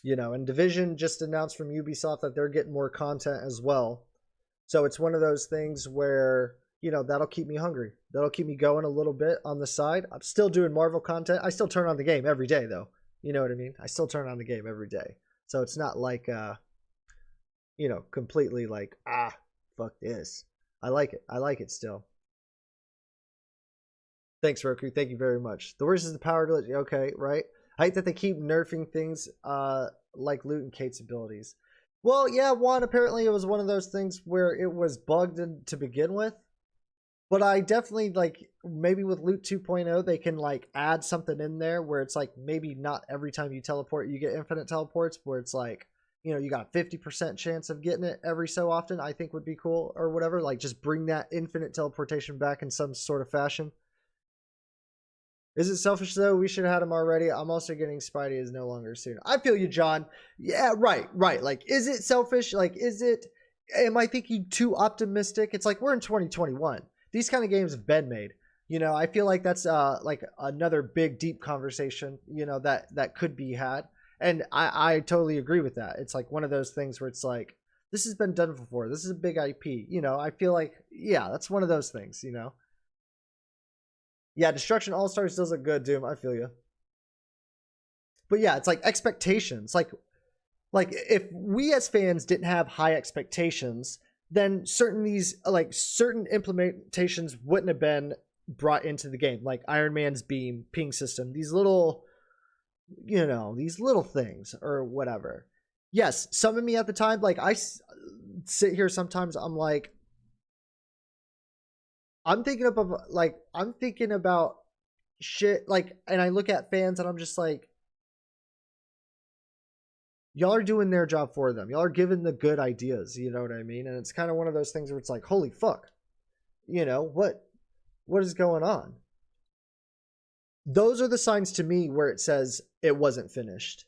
You know, and Division just announced from Ubisoft that they're getting more content as well. So it's one of those things where, you know, that'll keep me hungry. That'll keep me going a little bit on the side. I'm still doing Marvel content. I still turn on the game every day, though. You know what I mean? I still turn on the game every day. So it's not like, you know, completely like, fuck this. I like it. I like it still. Thanks, Roku. Thank you very much. The worst is the power glitch. Okay, right? I hate that they keep nerfing things like loot and Kate's abilities. Well, yeah, apparently it was one of those things where it was bugged to begin with. But I definitely, like, maybe with Loot 2.0, they can, like, add something in there where it's, like, maybe not every time you teleport you get infinite teleports, where it's, like, you know, you got a 50% chance of getting it every so often, I think would be cool, or whatever. Like, just bring that infinite teleportation back in some sort of fashion. Is it selfish, though? We should have had him already. I'm also getting Spidey is no longer soon. I feel you, John. Yeah, right. Like, is it selfish? Like, am I thinking too optimistic? It's like, we're in 2021. These kind of games have been made. You know, I feel like that's like another big, deep conversation, you know, that could be had. And I totally agree with that. It's like one of those things where it's like, this has been done before. This is a big IP. You know, I feel like, yeah, that's one of those things, you know. Yeah, Destruction All-Stars does look good, Doom. I feel you. But yeah, it's like expectations. Like if we as fans didn't have high expectations, then certain implementations wouldn't have been brought into the game, like Iron Man's beam, ping system, these little, you know, these little things or whatever. Yes, some of me at the time, like, I sit here sometimes, I'm like, I'm thinking about shit, like, and I look at fans and I'm just like, y'all are doing their job for them. Y'all are giving the good ideas, you know what I mean? And it's kind of one of those things where it's like, holy fuck, you know, what is going on? Those are the signs to me where it says it wasn't finished.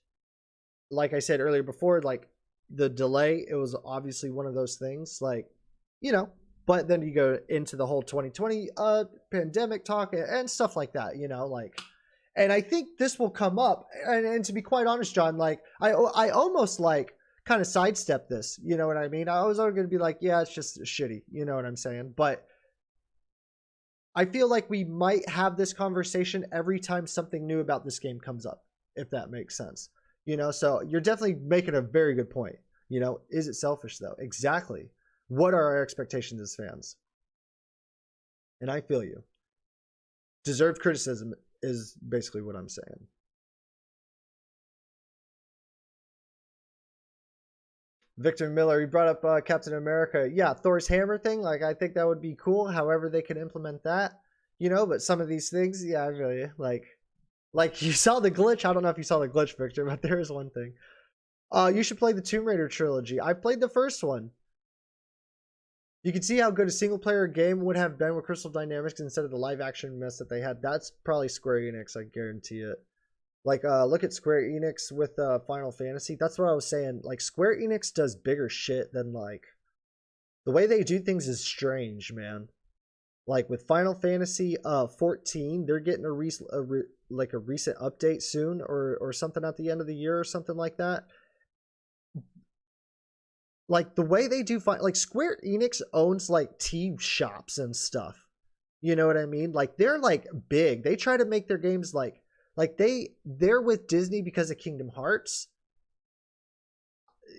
Like I said earlier before, like the delay, it was obviously one of those things, like, you know, but then you go into the whole 2020 pandemic talk and stuff like that, you know, like, and I think this will come up. And to be quite honest, John, like, I almost like kind of sidestep this, you know what I mean? I was always going to be like, yeah, it's just shitty, you know what I'm saying? But I feel like we might have this conversation every time something new about this game comes up, if that makes sense. You know, so you're definitely making a very good point. You know, is it selfish though? Exactly. What are our expectations as fans? And I feel you. Deserved criticism is basically what I'm saying. Victor Miller, he brought up Captain America. Yeah, Thor's hammer thing. Like, I think that would be cool. However they can implement that, you know. But some of these things, yeah, I really like you saw the glitch. I don't know if you saw the glitch, Victor, but there is one thing. You should play the Tomb Raider trilogy. I played the first one. You can see how good a single-player game would have been with Crystal Dynamics instead of the live-action mess that they had. That's probably Square Enix, I guarantee it. Like, look at Square Enix with Final Fantasy. That's what I was saying. Like, Square Enix does bigger shit than, like, the way they do things is strange, man. Like, with Final Fantasy 14, they're getting a recent update soon or something at the end of the year or something like that. Like, the way they do, like, Square Enix owns, like, tea shops and stuff. You know what I mean? Like, they're, like, big. They try to make their games, like, Like they're with Disney because of Kingdom Hearts,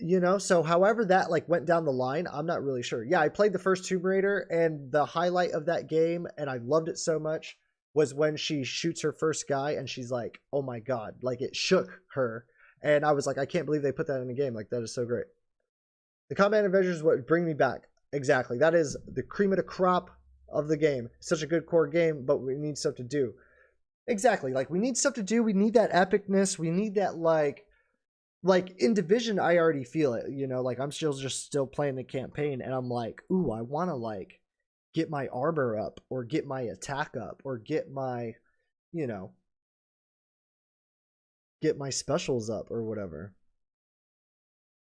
you know. So however that like went down the line, I'm not really sure. Yeah, I played the first Tomb Raider, and the highlight of that game, and I loved it so much, was when she shoots her first guy and she's like, oh my god, like it shook her. And I was like, I can't believe they put that in a game. Like, that is so great. The combat Avengers would bring me back. Exactly. That is the cream of the crop of the game. Such a good core game, but we need stuff to do. Exactly. Like, we need stuff to do. We need that epicness. We need that, like in Division, I already feel it, you know, like I'm still playing the campaign, and I'm like, ooh, I want to like get my armor up, or get my attack up, or get my, you know, get my specials up or whatever.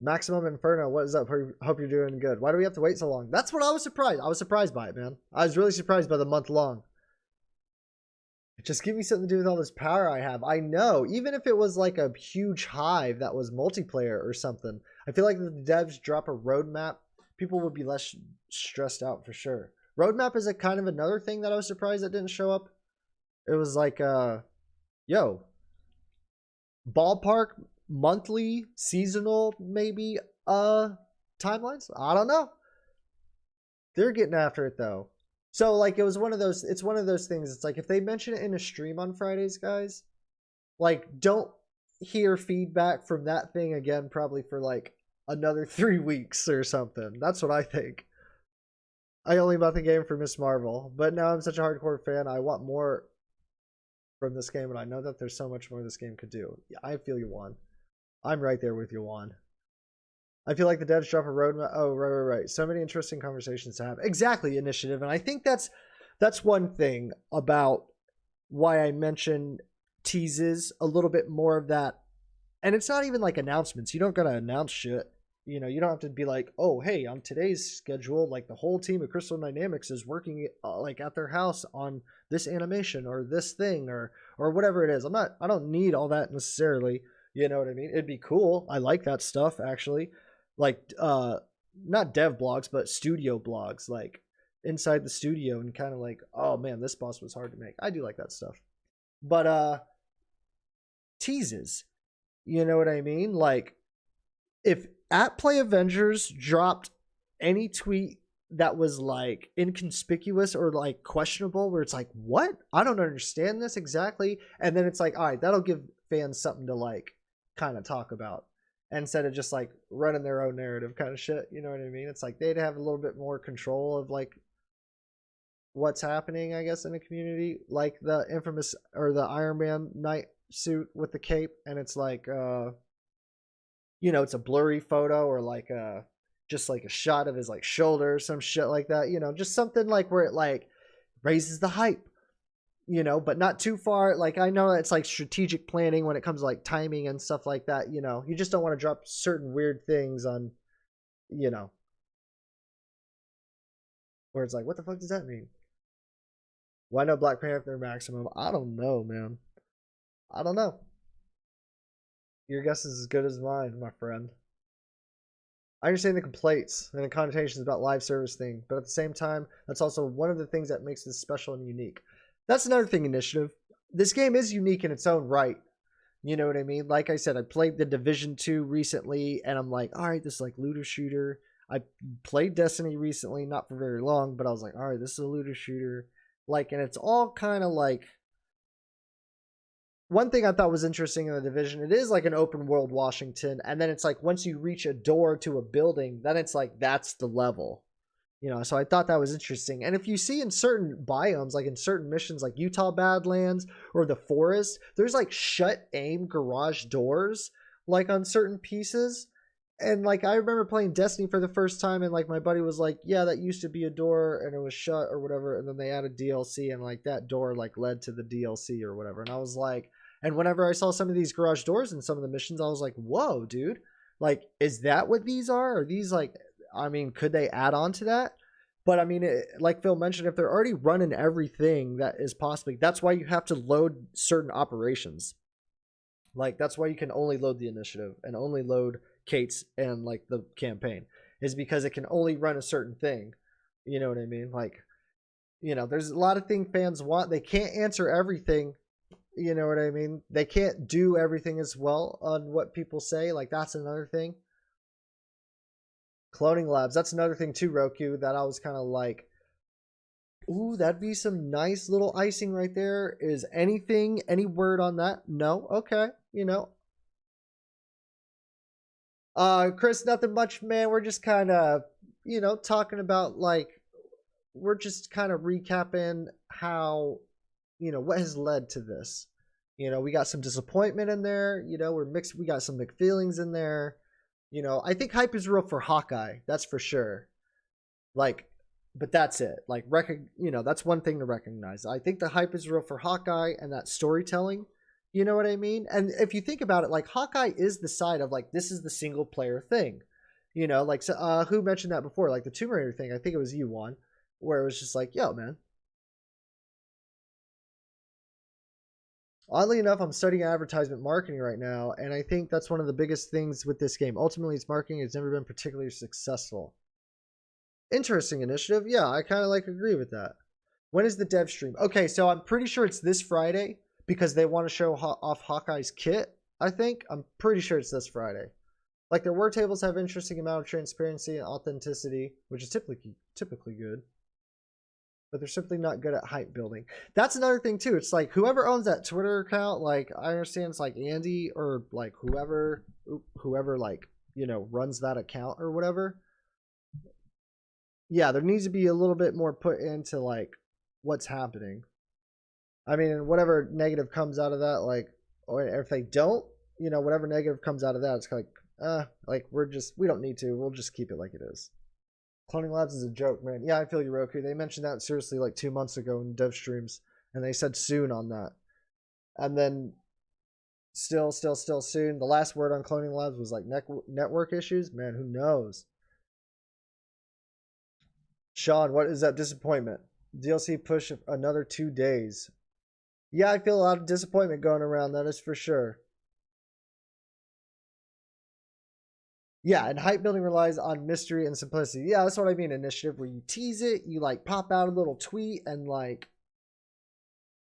Maximum Inferno, what is up? Hope you're doing good. Why do we have to wait so long? That's what I was surprised. I was surprised by it, man. I was really surprised by the month long. Just give me something to do with all this power I have. I know, even if it was like a huge hive that was multiplayer or something, I feel like if the devs drop a roadmap, people would be less stressed out for sure. Roadmap is a kind of another thing that I was surprised that didn't show up. It was like, yo, ballpark, monthly, seasonal, maybe, timelines? I don't know. They're getting after it though. So like, it's one of those things. It's like, if they mention it in a stream on Fridays, guys, like, don't hear feedback from that thing again, probably for like another 3 weeks or something. That's what I think. I only bought the game for Miss Marvel, but now I'm such a hardcore fan. I want more from this game, and I know that there's so much more this game could do. I feel you, Juan. I'm right there with you, Juan. I feel like the devs drop a roadmap. Oh, right. So many interesting conversations to have. Exactly, Initiative. And I think that's one thing about why I mention teases a little bit more of that. And it's not even like announcements. You don't gotta announce shit. You know, you don't have to be like, oh, hey, on today's schedule, like the whole team of Crystal Dynamics is working like at their house on this animation or this thing or whatever it is. I don't need all that necessarily. You know what I mean? It'd be cool. I like that stuff, actually. Like, not dev blogs, but studio blogs, like inside the studio, and kind of like, oh man, this boss was hard to make. I do like that stuff. But teases, you know what I mean? Like, if at Play Avengers dropped any tweet that was like inconspicuous or like questionable, where it's like, what? I don't understand this exactly. And then it's like, all right, that'll give fans something to like kind of talk about, instead of just like running their own narrative kind of shit. You know what I mean? It's like they'd have a little bit more control of like what's happening, I guess, in the community, like the infamous or the Iron Man night suit with the cape, and it's like you know, it's a blurry photo, or like just like a shot of his like shoulder or some shit like that, you know, just something like where it like raises the hype, you know, but not too far. Like, I know it's like strategic planning when it comes to like timing and stuff like that, you know. You just don't want to drop certain weird things on, you know, where it's like, what the fuck does that mean? Why no Black Panther Maximum? I don't know, man. I don't know. Your guess is as good as mine, my friend. I understand the complaints and the connotations about live service thing, but at the same time, that's also one of the things that makes this special and unique. That's another thing, Initiative. This game is unique in its own right. You know what I mean? Like I said, I played the Division 2 recently, and I'm like, all right, this is like looter shooter. I played Destiny recently, not for very long, but I was like, all right, this is a looter shooter. Like, and it's all kind of like, one thing I thought was interesting in the Division, it is like an open world Washington, and then it's like once you reach a door to a building, then it's like that's the level, you know. So I thought that was interesting. And if you see in certain biomes, like in certain missions, like Utah Badlands or the forest, there's like shut aim garage doors, like on certain pieces. And like, I remember playing Destiny for the first time, and like my buddy was like, yeah, that used to be a door and it was shut or whatever, and then they added DLC, and like that door like led to the DLC or whatever. And I was like, and whenever I saw some of these garage doors in some of the missions, I was like, whoa, dude, like, is that what these are? Are these like, I mean, could they add on to that? But I mean, like Phil mentioned, if they're already running everything that is possibly, that's why you have to load certain operations. Like, that's why you can only load the initiative and only load Kate's and like the campaign, is because it can only run a certain thing. You know what I mean? Like, you know, there's a lot of things fans want. They can't answer everything. You know what I mean? They can't do everything as well on what people say. Like, that's another thing. Cloning labs, that's another thing too, Roku, that I was kind of like, ooh, that'd be some nice little icing right there. Is anything, any word on that? No? Okay, you know. Chris, nothing much, man. We're just kind of, you know, talking about, like, we're just kind of recapping how, you know, what has led to this. You know, we got some disappointment in there. You know, we're mixed. We got some mixed feelings in there. You know, I think hype is real for Hawkeye. That's for sure. Like, but that's it. Like, you know, that's one thing to recognize. I think the hype is real for Hawkeye and that storytelling. You know what I mean? And if you think about it, like, Hawkeye is the side of, like, this is the single player thing. You know, like, so, who mentioned that before? Like the Tomb Raider thing. I think it was you, Juan, where it was just like, yo, man. Oddly enough, I'm studying advertisement marketing right now, and I think that's one of the biggest things with this game. Ultimately, its marketing has never been particularly successful. Interesting initiative. Yeah, I kind of like agree with that. When is the dev stream? Okay, so I'm pretty sure it's this Friday because they want to show off Hawkeye's kit, I think. I'm pretty sure it's this Friday. Like, their word tables have interesting amount of transparency and authenticity, which is typically good. But they're simply not good at hype building. That's another thing too. It's like, whoever owns that Twitter account, like, I understand it's like Andy or like whoever like, you know, runs that account or whatever. Yeah, there needs to be a little bit more put into like what's happening. I mean, whatever negative comes out of that, like, or if they don't, you know, whatever negative comes out of that, it's like we don't need to. We'll just keep it like it is. Cloning labs is a joke, man. Yeah, I feel you, Roku. They mentioned that seriously like 2 months ago in dev streams, and they said soon on that. And then still soon. The last word on cloning labs was like network issues. Man, who knows? Sean, what is that disappointment? DLC push another 2 days. Yeah, I feel a lot of disappointment going around. That is for sure. Yeah, and hype building relies on mystery and simplicity. Yeah, that's what I mean. Initiative, where you tease it, you like pop out a little tweet and like,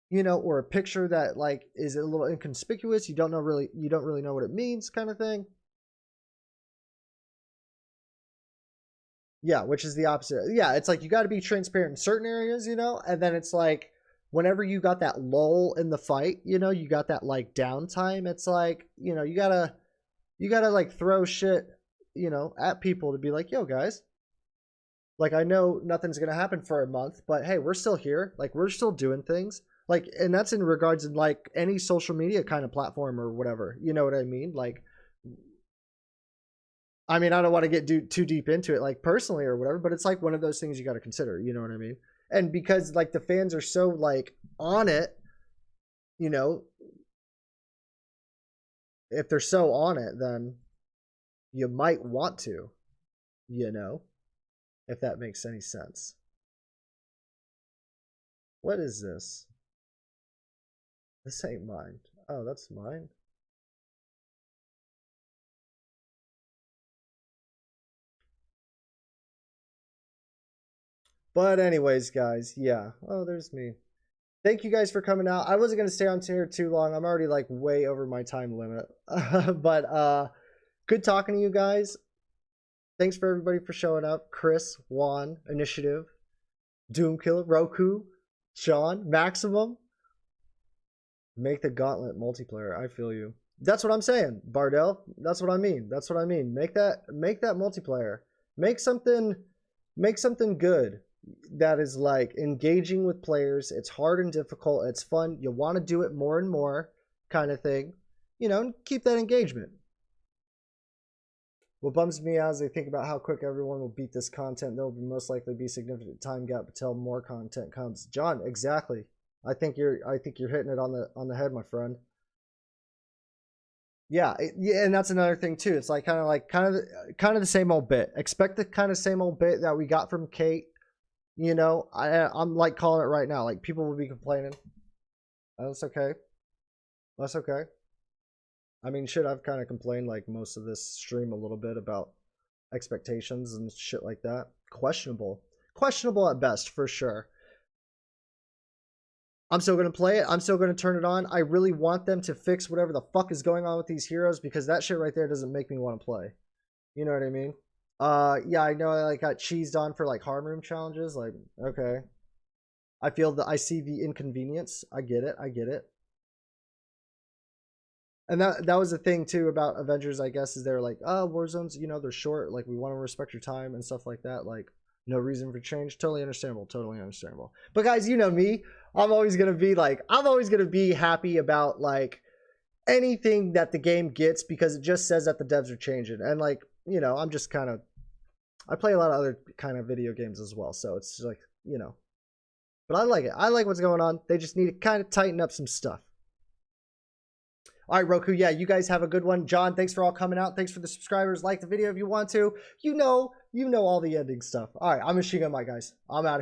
you know, or a picture that like is a little inconspicuous. You don't really know what it means, kind of thing. Yeah, which is the opposite. Yeah, it's like you got to be transparent in certain areas, you know, and then it's like whenever you got that lull in the fight, you know, you got that like downtime. It's like, you know, you gotta like throw shit, you know, at people to be like, yo, guys, like, I know nothing's gonna happen for a month, but hey, we're still here. Like, we're still doing things. Like, and that's in regards to like any social media kind of platform or whatever. You know what I mean? Like, I mean, I don't want to get too deep into it, like personally or whatever, but it's like one of those things you got to consider. You know what I mean? And because like the fans are so like on it, you know, if they're so on it, then you might want to, you know, if that makes any sense. What is this? This ain't mine. Oh, that's mine. But anyways, guys, yeah. Oh, there's me. Thank you guys for coming out. I wasn't going to stay on here too long. I'm already like way over my time limit. But good talking to you guys. Thanks for everybody for showing up. Chris, Juan, Initiative, Doomkiller, Roku, Sean, Maximum. Make the gauntlet multiplayer. I feel you. That's what I'm saying, Bardell. That's what I mean. That's what I mean. Make that multiplayer. Make something good that is like engaging with players. It's hard and difficult. It's fun. You want to do it more and more, kind of thing. You know, and keep that engagement. What bums me out is they think about how quick everyone will beat this content. There will most likely be significant time gap until more content comes. John, exactly. I think you're hitting it on the head, my friend. Yeah, and that's another thing too. It's like kind of the same old bit. Expect the kind of same old bit that we got from Kate. You know, I'm like calling it right now. Like, people will be complaining. That's okay. That's okay. I mean, shit, I've kind of complained like most of this stream a little bit about expectations and shit like that. Questionable at best, for sure. I'm still going to play it. I'm still going to turn it on. I really want them to fix whatever the fuck is going on with these heroes, because that shit right there doesn't make me want to play. You know what I mean? Yeah, I know I like got cheesed on for like harm room challenges. Like, okay. I see the inconvenience. I get it. I get it. And that was the thing too about Avengers, I guess, is they're like, oh, war zones, you know, they're short. Like, we want to respect your time and stuff like that. Like, no reason for change. Totally understandable. Totally understandable. But guys, you know me. I'm always going to be happy about like anything that the game gets, because it just says that the devs are changing. And like, you know, I'm just kind of, I play a lot of other kind of video games as well. So it's like, you know, but I like it. I like what's going on. They just need to kind of tighten up some stuff. All right, Roku. Yeah, you guys have a good one. John, thanks for all coming out. Thanks for the subscribers. Like the video if you want to. You know all the ending stuff. All right, I'm Machine Gun Mike, guys. I'm out.